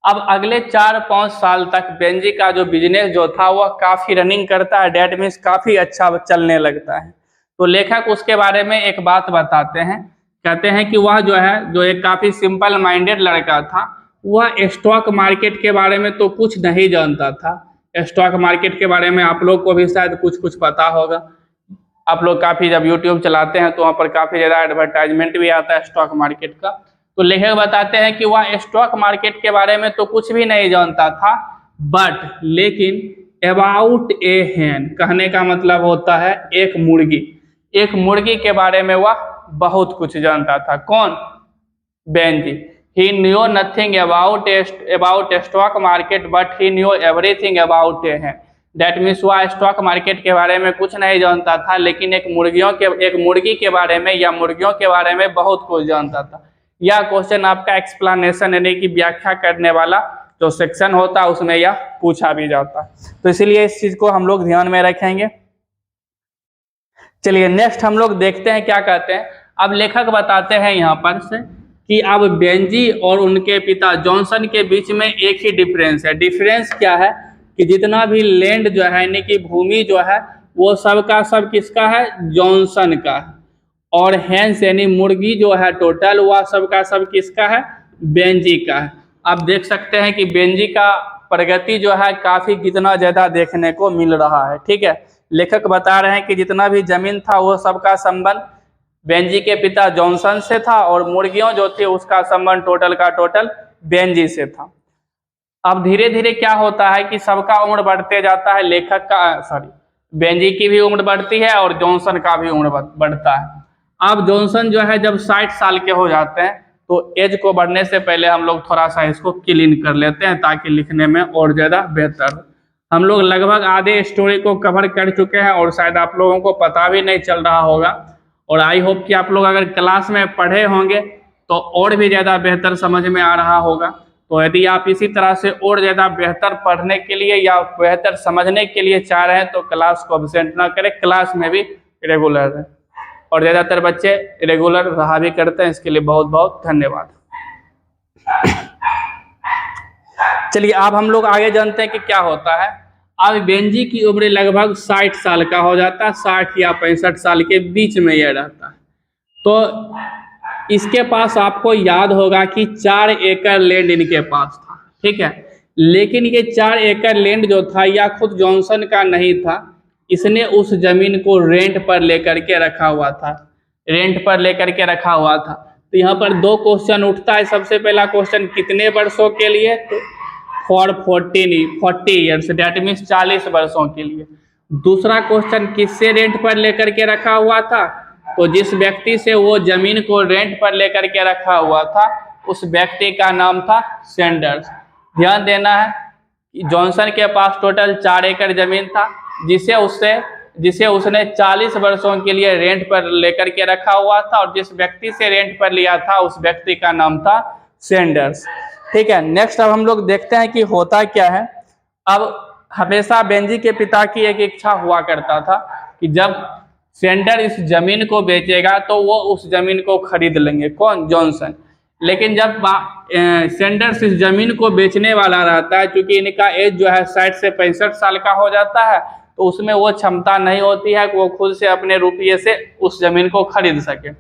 अब अगले 4-5 साल तक बेंजी का जो बिजनेस जो था वह काफी रनिंग करता है, डेट मीन्स काफी अच्छा चलने लगता है। तो लेखक उसके बारे में एक बात बताते हैं, कहते हैं कि वह जो है जो एक काफी सिंपल माइंडेड लड़का था, वह स्टॉक मार्केट के बारे में तो कुछ नहीं जानता था। स्टॉक मार्केट के बारे में आप लोग को भी शायद कुछ पता होगा, आप लोग काफी जब यूट्यूब चलाते हैं तो वहाँ पर काफी ज्यादा एडवर्टाइजमेंट भी आता है स्टॉक मार्केट का। तो लेखक बताते हैं कि वह स्टॉक मार्केट के बारे में तो कुछ भी नहीं जानता था, बट लेकिन अबाउट ए हैन कहने का मतलब होता है एक मुर्गी के बारे में वह बहुत कुछ जानता था। कौन, Benji. He knew nothing about stock market but he knew everything about a hen. That means वह स्टॉक मार्केट के बारे में कुछ नहीं जानता था, लेकिन एक मुर्गी के बारे में या मुर्गियों के बारे में बहुत कुछ जानता था। यह क्वेश्चन आपका एक्सप्लेनेशन यानी कि व्याख्या करने वाला जो सेक्शन होता है उसमें यह पूछा भी जाता है, तो इसलिए इस चीज को हम लोग ध्यान में रखेंगे। चलिए नेक्स्ट हम लोग देखते हैं क्या कहते हैं। अब लेखक बताते हैं यहाँ पर से कि अब बेंजी और उनके पिता जॉनसन के बीच में एक ही डिफरेंस है। डिफरेंस क्या है कि जितना भी लैंड जो है यानी कि भूमि जो है वो सबका सब किसका है, जॉनसन का है, और हैंस यानी मुर्गी जो है टोटल वह सबका सब किसका है, बेंजी का है। आप देख सकते हैं कि बेंजी का प्रगति जो है काफी कितना ज्यादा देखने को मिल रहा है। ठीक है, लेखक बता रहे हैं कि जितना भी जमीन था वो सबका संबंध बेंजी के पिता जॉनसन से था, और मुर्गियों जो थी उसका संबंध टोटल का टोटल बेंजी से था। अब धीरे धीरे क्या होता है कि सबका उम्र बढ़ते जाता है, बेंजी की भी उम्र बढ़ती है और जॉनसन का भी उम्र बढ़ता है। अब जॉनसन जो है जब 60 साल के हो जाते हैं तो एज को बढ़ने से पहले हम लोग थोड़ा सा इसको क्लीन कर लेते हैं ताकि लिखने में और ज़्यादा बेहतर हो। हम लोग लगभग आधे स्टोरी को कवर कर चुके हैं और शायद आप लोगों को पता भी नहीं चल रहा होगा, और आई होप कि आप लोग अगर क्लास में पढ़े होंगे तो और भी ज़्यादा बेहतर समझ में आ रहा होगा। तो यदि आप इसी तरह से और ज़्यादा बेहतर पढ़ने के लिए या बेहतर समझने के लिए चाह रहे हैं तो क्लास को अब्सेंट ना करें, क्लास में भी रेगुलर रहें, और ज़्यादातर बच्चे रेगुलर रहा भी करते हैं, इसके लिए बहुत बहुत धन्यवाद। चलिए अब हम लोग आगे जानते हैं कि क्या होता है। अब बेंजी की उम्र लगभग 60 साल का हो जाता है, 60 या 65 साल के बीच में यह रहता है। तो इसके पास आपको याद होगा कि 4 एकड़ लैंड इनके पास था। ठीक है, लेकिन ये 4 एकड़ लैंड जो था यह खुद जॉनसन का नहीं था, इसने उस जमीन को रेंट पर लेकर के रखा हुआ था, तो यहाँ पर 2 क्वेश्चन उठता है। सबसे पहला क्वेश्चन कितने वर्षों के लिए, तो फॉर 40 ईयर्स, डेट मीन्स 40 वर्षों के लिए। दूसरा क्वेश्चन किससे रेंट पर लेकर के रखा हुआ था, तो जिस व्यक्ति से वो जमीन को रेंट पर लेकर के रखा हुआ था उस व्यक्ति का नाम था सैंडर्स। ध्यान देना है कि जॉनसन के पास टोटल 4 एकड़ जमीन था, जिसे उससे जिसे उसने 40 वर्षों के लिए रेंट पर लेकर के रखा हुआ था, और जिस व्यक्ति से रेंट पर लिया था उस व्यक्ति का नाम था सैंडर्स। ठीक है, नेक्स्ट अब हम लोग देखते हैं कि होता क्या है। अब हमेशा बेंजी के पिता की एक इच्छा हुआ करता था कि जब सैंडर इस जमीन को बेचेगा तो वो उस जमीन को खरीद लेंगे। कौन? जॉनसन। लेकिन जब सैंडर्स इस जमीन को बेचने वाला रहता है, क्योंकि इनका एज जो है 60 से 65 साल का हो जाता है, तो उसमें वो क्षमता नहीं होती है कि वो खुद से अपने रुपये से उस जमीन को खरीद सके।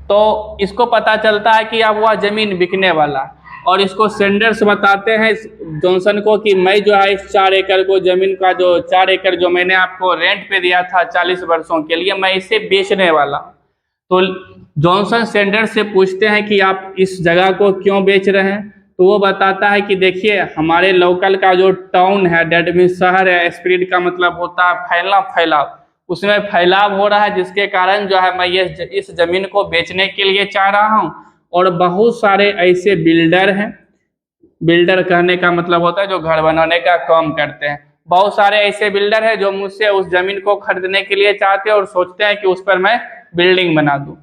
तो इसको पता चलता है कि अब वह जमीन बिकने वाला है, और इसको सैंडर्स बताते हैं जॉनसन को कि मैं जो है इस 4 एकड़ को, जमीन का जो 4 एकड़ जो मैंने आपको रेंट पे दिया था 40 वर्षों के लिए, मैं इसे बेचने वाला हूँ। तो जॉनसन सैंडर्स से पूछते हैं कि आप इस जगह को क्यों बेच रहे हैं। तो वो बताता है कि देखिए, हमारे लोकल का जो टाउन है, डेट मीन शहर है, स्प्रेड का मतलब होता है फैलना, फैलाव, उसमें फैलाव हो रहा है, जिसके कारण जो है मैं ये इस जमीन को बेचने के लिए चाह रहा हूँ। और बहुत सारे ऐसे बिल्डर हैं, बिल्डर कहने का मतलब होता है जो घर बनाने का काम करते हैं, बहुत सारे ऐसे बिल्डर हैं जो मुझसे उस जमीन को खरीदने के लिए चाहते हैं और सोचते हैं कि उस पर मैं बिल्डिंग बना दूं।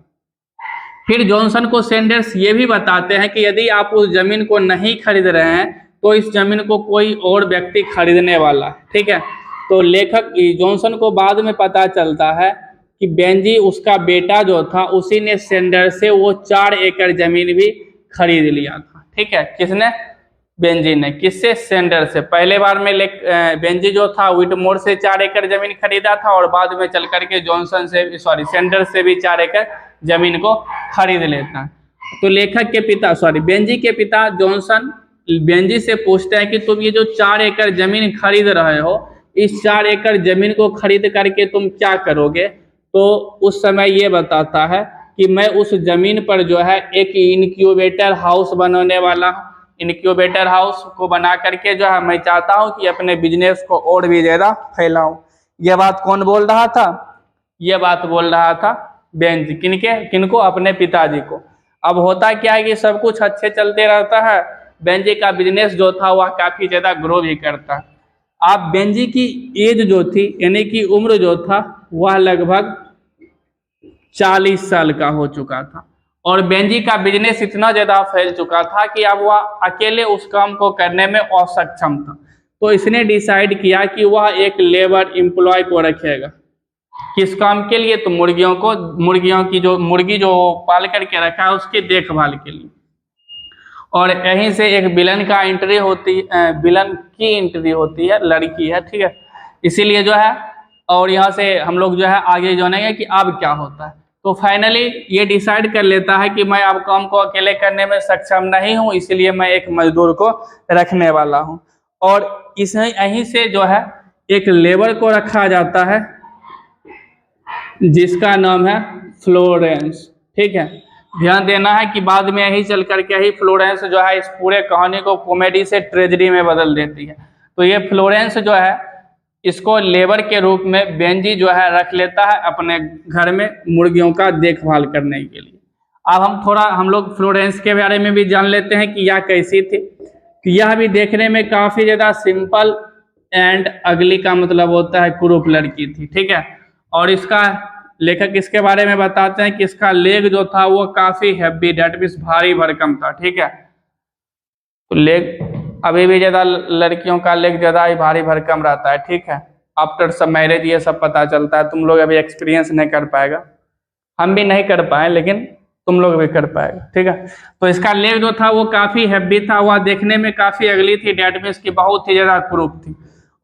फिर जॉनसन को सैंडर्स ये भी बताते हैं कि यदि आप उस जमीन को नहीं खरीद रहे हैं तो इस जमीन को कोई और व्यक्ति खरीदने वाला है। ठीक है, तो लेखक जॉनसन को बाद में पता चलता है कि बेंजी, उसका बेटा जो था, उसी ने सैंडर्स से वो 4 एकड़ जमीन भी खरीद लिया था। ठीक है, किसने? बेंजी ने। किससे? सैंडर्स से। पहले बार में बेंजी जो था विटमोर से 4 एकड़ जमीन खरीदा था, और बाद में चल करके जॉनसन से, सॉरी, सैंडर्स से भी 4 एकड़ जमीन को खरीद लेता है। तो लेखक के पिता, सॉरी, बेंजी के पिता जॉनसन बेंजी से पूछते हैं कि तुम ये जो 4 एकड़ जमीन खरीद रहे हो, इस 4 एकड़ जमीन को खरीद करके तुम क्या करोगे? तो उस समय ये बताता है कि मैं उस जमीन पर जो है एक इनक्यूबेटर हाउस बनाने वाला हूँ। इनक्यूबेटर हाउस को बना करके जो है मैं चाहता हूँ कि अपने बिजनेस को और भी ज़्यादा फैलाऊँ। ये बात कौन बोल रहा था? ये बात बोल रहा था बेंजी। किनको? अपने पिताजी को। अब होता क्या है कि सब कुछ अच्छे चलते रहता है, बेंजी का बिजनेस जो था वह काफ़ी ज़्यादा ग्रो भी करता है। अब बेंजी की एज जो थी, यानी कि उम्र जो था, वह लगभग 40 साल का हो चुका था, और बेंजी का बिजनेस इतना ज़्यादा फैल चुका था कि अब वह अकेले उस काम को करने में असक्षम था। तो इसने डिसाइड किया कि वह एक लेबर एम्प्लॉय को रखेगा। किस काम के लिए? तो मुर्गियों की जो मुर्गी जो पाल करके रखा है उसकी देखभाल के लिए। और यहीं से एक विलन का एंट्री होती है, विलन की एंट्री होती है, लड़की है। ठीक है, इसीलिए जो है, और यहाँ से हम लोग जो है आगे जानेंगे कि अब क्या होता है। तो फाइनली ये डिसाइड कर लेता है कि मैं अब काम को अकेले करने में सक्षम नहीं हूँ, इसलिए मैं एक मजदूर को रखने वाला हूँ। और इसे यहीं से जो है एक लेबर को रखा जाता है जिसका नाम है फ्लोरेंस। ठीक है, ध्यान देना है कि बाद में यही चल करके ही फ्लोरेंस जो है इस पूरे कहानी को कॉमेडी से ट्रेजेडी में बदल देती है। तो ये फ्लोरेंस जो है, इसको लेबर के रूप में बेंजी जो है रख लेता है अपने घर में मुर्गियों का देखभाल करने के लिए। अब हम लोग फ्लोरेंस के बारे में भी जान लेते हैं कि यह कैसी थी। कि यह भी देखने में काफ़ी ज़्यादा सिंपल एंड अगली का मतलब होता है कुरूप लड़की थी। ठीक है, और इसका लेखक इसके बारे में बताते हैं कि इसका लेग जो था वो काफ़ी हैवी, डेट मीन्स भारी भरकम था। ठीक है, तो लेग अभी भी ज़्यादा लड़कियों का लेग ज़्यादा ही भारी भरकम रहता है। ठीक है, आफ्टर सब मैरिज ये सब पता चलता है। तुम लोग अभी एक्सपीरियंस नहीं कर पाएगा, हम भी नहीं कर पाए, लेकिन तुम लोग भी कर पाएगा। ठीक है, तो इसका लेग जो था वो काफ़ी हैवी था, वह देखने में काफ़ी अगली थी, डेट मीन्स की बहुत ही ज़्यादा क्रूप थी।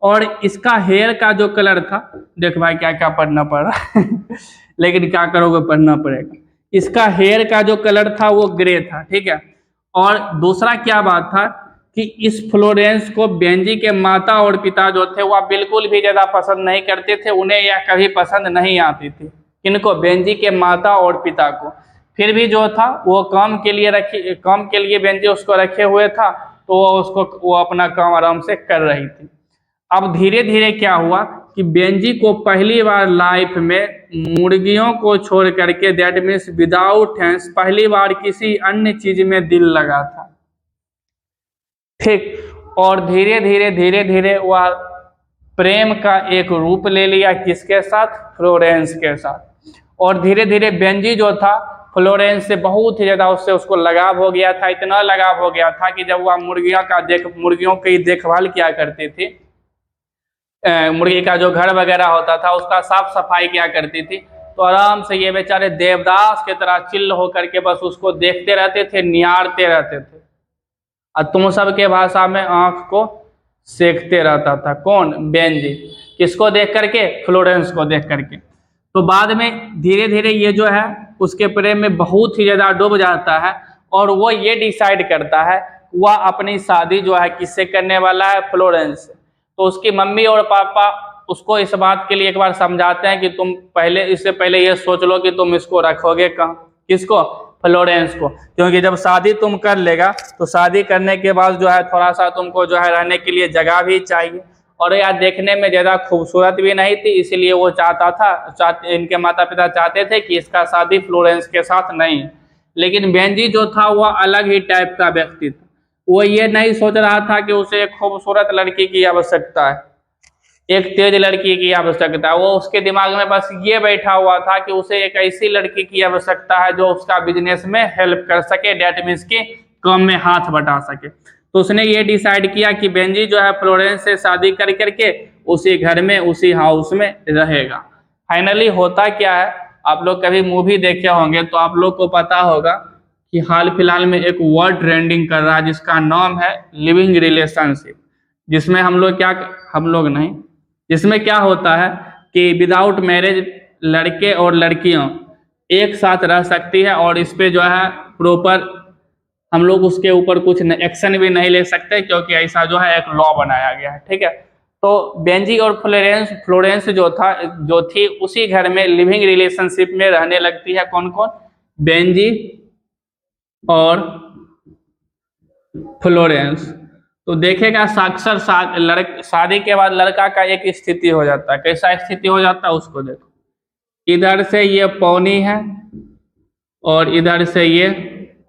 और इसका हेयर का जो कलर था, देख भाई क्या क्या पढ़ना पड़ रहा है लेकिन क्या करोगे, पढ़ना पड़ेगा। इसका हेयर का जो कलर था वो ग्रे था। ठीक है, और दूसरा क्या बात था कि इस फ्लोरेंस को बेंजी के माता और पिता जो थे वह बिल्कुल भी ज़्यादा पसंद नहीं करते थे, उन्हें यह कभी पसंद नहीं आती थी। इनको, बेंजी के माता और पिता को। फिर भी जो था वो काम के लिए बेंजी उसको रखे हुए था, तो वो अपना काम आराम से कर रही थी। अब धीरे धीरे क्या हुआ कि बेंजी को पहली बार लाइफ में मुर्गियों को छोड़ करके, दैट मीन्स विदाउट हैंड्स, पहली बार किसी अन्य चीज में दिल लगा था। ठीक, और धीरे धीरे वह प्रेम का एक रूप ले लिया, किसके साथ? फ्लोरेंस के साथ। और धीरे धीरे बेंजी जो था फ्लोरेंस से बहुत ही ज़्यादा उसको लगाव हो गया था, इतना लगाव हो गया था कि जब वह मुर्गियों की देखभाल किया करती थी, मुर्गी का जो घर वगैरह होता था उसका साफ सफाई किया करती थी, तो आराम से ये बेचारे देवदास की तरह चिल्ल होकर के बस उसको देखते रहते थे, निहारते रहते थे। और तुम सब के भाषा में आंख को सेकते रहता था। कौन? बेंजी। किसको देख करके? फ्लोरेंस को देख करके। तो बाद में धीरे धीरे ये जो है उसके प्रेम में बहुत ही ज़्यादा डूब जाता है और वो ये डिसाइड करता है वह अपनी शादी जो है किससे करने वाला है? फ्लोरेंस से। तो उसकी मम्मी और पापा उसको इस बात के लिए एक बार समझाते हैं कि तुम इससे पहले ये सोच लो कि तुम इसको रखोगे कहाँ? किसको? फ्लोरेंस को। क्योंकि जब शादी तुम कर लेगा तो शादी करने के बाद जो है थोड़ा सा तुमको जो है रहने के लिए जगह भी चाहिए, और यह देखने में ज़्यादा खूबसूरत भी नहीं थी, इसलिए वो इनके माता पिता चाहते थे कि इसका शादी फ्लोरेंस के साथ नहीं। लेकिन बेंजी जो था वह अलग ही टाइप का व्यक्ति था। वो ये नहीं सोच रहा था कि उसे एक खूबसूरत लड़की की आवश्यकता है, एक तेज लड़की की आवश्यकता है। वो उसके दिमाग में बस ये बैठा हुआ था कि उसे एक ऐसी लड़की की आवश्यकता है जो उसका बिजनेस में हेल्प कर सके, डेट मीन्स की काम में हाथ बटा सके। तो उसने ये डिसाइड किया कि बेंजी जो है फ्लोरेंस से शादी कर करके उसी घर में, उसी हाउस में रहेगा। फाइनली होता क्या है, आप लोग कभी मूवी देखे होंगे तो आप लोग को पता होगा कि हाल फिलहाल में एक वर्ड ट्रेंडिंग कर रहा है जिसका नाम है लिविंग रिलेशनशिप, जिसमें जिसमें क्या होता है कि विदाउट मैरिज लड़के और लड़कियां एक साथ रह सकती है, और इस पे जो है प्रॉपर हम लोग उसके ऊपर कुछ एक्शन भी नहीं ले सकते क्योंकि ऐसा जो है एक लॉ बनाया गया है। ठीक है, तो बेंजी और फ्लोरेंस जो थी उसी घर में लिविंग रिलेशनशिप में रहने लगती है। कौन कौन? बेंजी और फ्लोरेंस। तो देखेगा अक्सर शादी के बाद लड़का का एक स्थिति हो जाता है। कैसा स्थिति हो जाता है उसको देखो, इधर से ये पौनी है और इधर से ये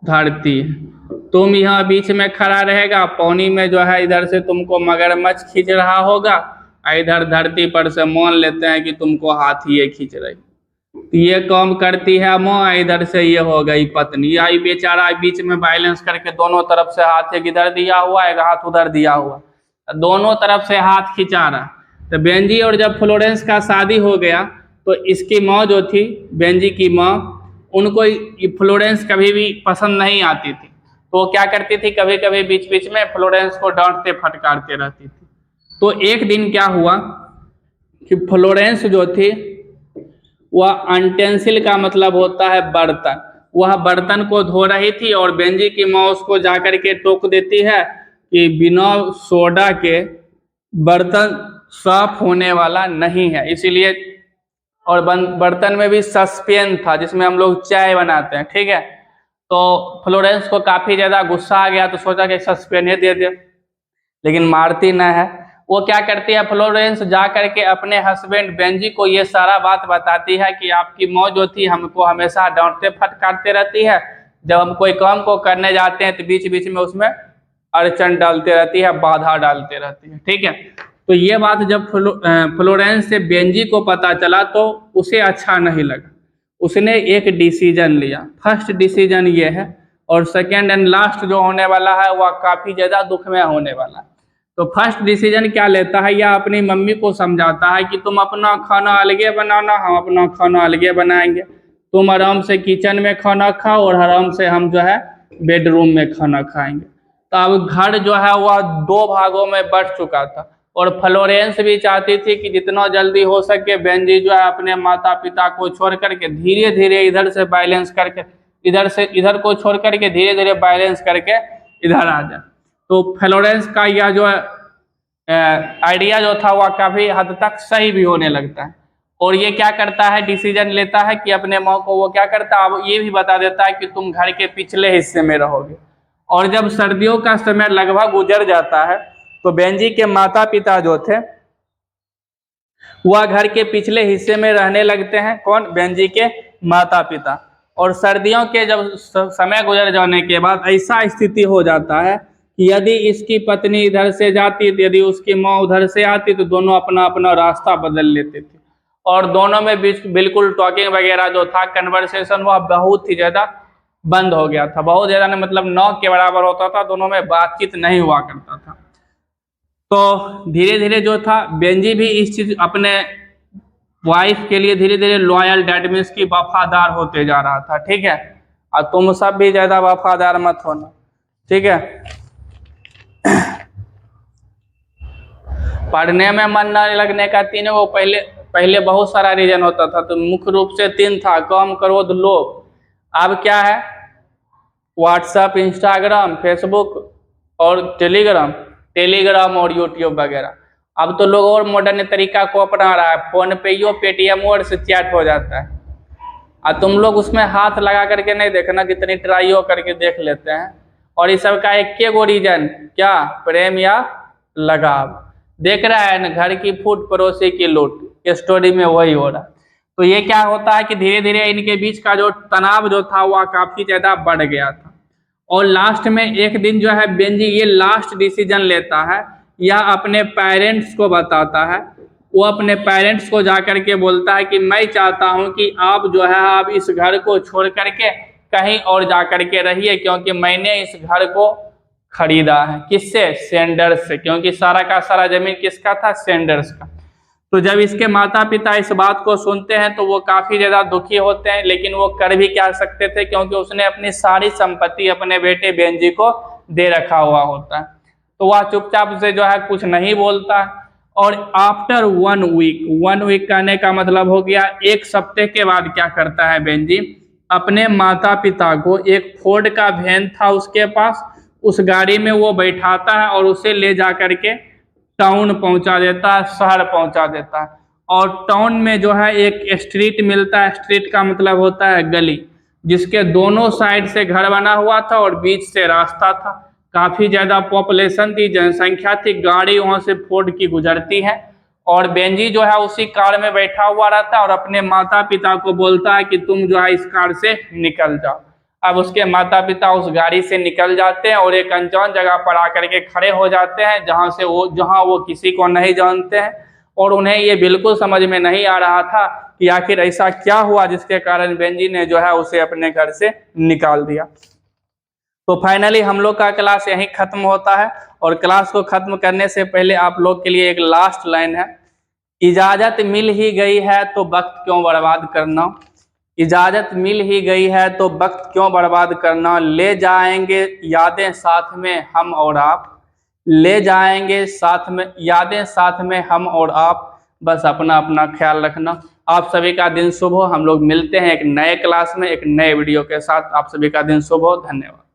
धरती है। तुम यहाँ बीच में खड़ा रहेगा, पौनी में जो है इधर से तुमको मगरमच्छ खींच रहा होगा, इधर धरती पर से मान लेते हैं कि तुमको हाथी ये खींच रही। ये काम करती है माँ, इधर से ये हो गई पत्नी। आई बेचारा बीच में बैलेंस करके दोनों तरफ से हाथ एक इधर दिया हुआ, एक हाथ उधर दिया हुआ, दोनों तरफ से हाथ खिंचा रहा। तो बेंजी और जब फ्लोरेंस का शादी हो गया तो इसकी माँ जो थी, बेंजी की माँ, उनको फ्लोरेंस कभी भी पसंद नहीं आती थी। तो वो क्या करती थी, कभी कभी बीच बीच में फ्लोरेंस को डांटते फटकारते रहती थी। तो एक दिन क्या हुआ कि फ्लोरेंस जो थी वह अनटेंसिल का मतलब होता है बर्तन, वह बर्तन को धो रही थी और बेंजी की माँ उसको जाकर के टोक देती है कि बिना सोडा के बर्तन साफ होने वाला नहीं है, इसीलिए। और बर्तन में भी सस्पेन था जिसमें हम लोग चाय बनाते हैं। ठीक है, तो फ्लोरेंस को काफ़ी ज़्यादा गुस्सा आ गया तो सोचा कि सस्पेन ही दे दे, लेकिन मारती न है। वो क्या करती है, फ्लोरेंस जा करके अपने हस्बैंड बेंजी को ये सारा बात बताती है कि आपकी माँ जो थी हमको हमेशा डांटते फटकारते रहती है, जब हम कोई काम को करने जाते हैं तो बीच बीच में उसमें अड़चन डालते रहती है, बाधा डालते रहती है। ठीक है, तो ये बात जब फ्लोरेंस से बेंजी को पता चला तो उसे अच्छा नहीं लगा। उसने एक डिसीजन लिया। फर्स्ट डिसीजन ये है, और सेकेंड एंड लास्ट जो होने वाला है वह काफ़ी ज़्यादा दुख में होने वाला है। तो फर्स्ट डिसीजन क्या लेता है, या अपनी मम्मी को समझाता है कि तुम अपना खाना अलगे बनाना, हम अपना खाना अलगे बनाएंगे। तुम आराम से किचन में खाना खाओ और आराम से हम जो है बेडरूम में खाना खाएंगे। तो अब घर जो है वह 2 भागों में बट चुका था, और फ्लोरेंस भी चाहती थी कि जितना जल्दी हो सके बेंजी जो है अपने माता पिता को छोड़ करके धीरे धीरे इधर से बैलेंस करके इधर को छोड़ करके धीरे धीरे बैलेंस करके इधर आ जाए। तो फ्लोरेंस का यह जो आइडिया जो था वह काफ़ी हद तक सही भी होने लगता है। और ये क्या करता है, डिसीजन लेता है कि अपने माँ को वो क्या करता है, अब ये भी बता देता है कि तुम घर के पिछले हिस्से में रहोगे। और जब सर्दियों का समय लगभग गुजर जाता है तो बेंजी के माता पिता जो थे वह घर के पिछले हिस्से में रहने लगते हैं। कौन? बेंजी के माता पिता। और सर्दियों के जब समय गुजर जाने के बाद ऐसा स्थिति हो जाता है यदि इसकी पत्नी इधर से जाती तो यदि उसकी माँ उधर से आती तो दोनों अपना अपना रास्ता बदल लेते थे, और दोनों में बीच बिल्कुल टॉकिंग वगैरह जो था, कन्वर्सेशन, वह बहुत ही ज़्यादा बंद हो गया था। बहुत ज़्यादा मतलब नौ के बराबर होता था, दोनों में बातचीत नहीं हुआ करता था। तो धीरे धीरे जो था बेंजी भी इस चीज़ अपने वाइफ के लिए धीरे धीरे लॉयल, डैट मीन्स की वफादार होते जा रहा था, ठीक है। और तुम सब भी ज़्यादा वफादार मत होना, ठीक है। पढ़ने में मन न लगने का तीनों वो पहले बहुत सारा रीजन होता था, तो मुख्य रूप से 3 था, काम, क्रोध, लोभ। अब क्या है, व्हाट्सएप, इंस्टाग्राम, फेसबुक और टेलीग्राम और यूट्यूब वगैरह। अब तो लोग और मॉडर्न तरीका को अपना रहा है, फोन पे ही पेटीएम और से चैट हो जाता है। और तुम लोग उसमें हाथ लगा करके नहीं देखना, कितनी ट्राइयो करके देख लेते हैं। और इस सब का एक गो रीजन क्या, प्रेम या लगाव। देख रहा है ना, घर की फूट पड़ोसी की लूट, स्टोरी में वही हो रहा है। तो ये क्या होता है कि धीरे धीरे इनके बीच का जो तनाव जो था वह काफी ज्यादा बढ़ गया था। और लास्ट में एक दिन जो है बेंजी ये लास्ट डिसीजन लेता है, या अपने पेरेंट्स को बताता है। वो अपने पेरेंट्स को जाकर के बोलता है कि मैं चाहता हूं कि आप जो है आप इस घर को छोड़ करके कहीं और जा करके रहिए, क्योंकि मैंने इस घर को खरीदा है। किससे? सेंडर्स से, क्योंकि सारा का सारा जमीन किसका था? सेंडर्स का। तो जब इसके माता पिता इस बात को सुनते हैं तो वो काफी ज्यादा दुखी होते हैं, लेकिन वो कर भी क्या सकते थे, क्योंकि उसने अपनी सारी संपत्ति अपने बेटे बेंजी को दे रखा हुआ होता है। तो वह चुपचाप से जो है कुछ नहीं बोलता। और आफ्टर 1 वीक कहने का मतलब हो गया 1 सप्ताह के बाद क्या करता है बेंजी, अपने माता पिता को, एक फोर्ड का वैन था उसके पास, उस गाड़ी में वो बैठाता है और उसे ले जा करके टाउन पहुंचा देता है, शहर पहुंचा देता है। और टाउन में जो है एक स्ट्रीट मिलता है, स्ट्रीट का मतलब होता है गली, जिसके दोनों साइड से घर बना हुआ था और बीच से रास्ता था। काफी ज्यादा पॉपुलेशन थी, जनसंख्या थी, गाड़ी वहां से फोर्ड की गुजरती है। और बेंजी जो है उसी कार में बैठा हुआ रहता है और अपने माता पिता को बोलता है कि तुम जो है इस कार से निकल जाओ। अब उसके माता पिता उस गाड़ी से निकल जाते हैं और एक अनजान जगह पर आकर के खड़े हो जाते हैं, जहां वो किसी को नहीं जानते हैं। और उन्हें ये बिल्कुल समझ में नहीं आ रहा था कि आखिर ऐसा क्या हुआ जिसके कारण बेंजी ने जो है उसे अपने घर से निकाल दिया। तो फाइनली हम लोग का क्लास यहीं खत्म होता है। और क्लास को खत्म करने से पहले आप लोग के लिए एक लास्ट लाइन है, इजाजत मिल ही गई है तो वक्त क्यों बर्बाद करना। इजाजत मिल ही गई है तो वक्त क्यों बर्बाद करना, ले जाएंगे यादें साथ में हम और आप, ले जाएंगे साथ में यादें साथ में हम और आप। बस अपना अपना ख्याल रखना। आप सभी का दिन शुभ हो। हम लोग मिलते हैं एक नए क्लास में एक नए वीडियो के साथ। आप सभी का दिन शुभ हो। धन्यवाद।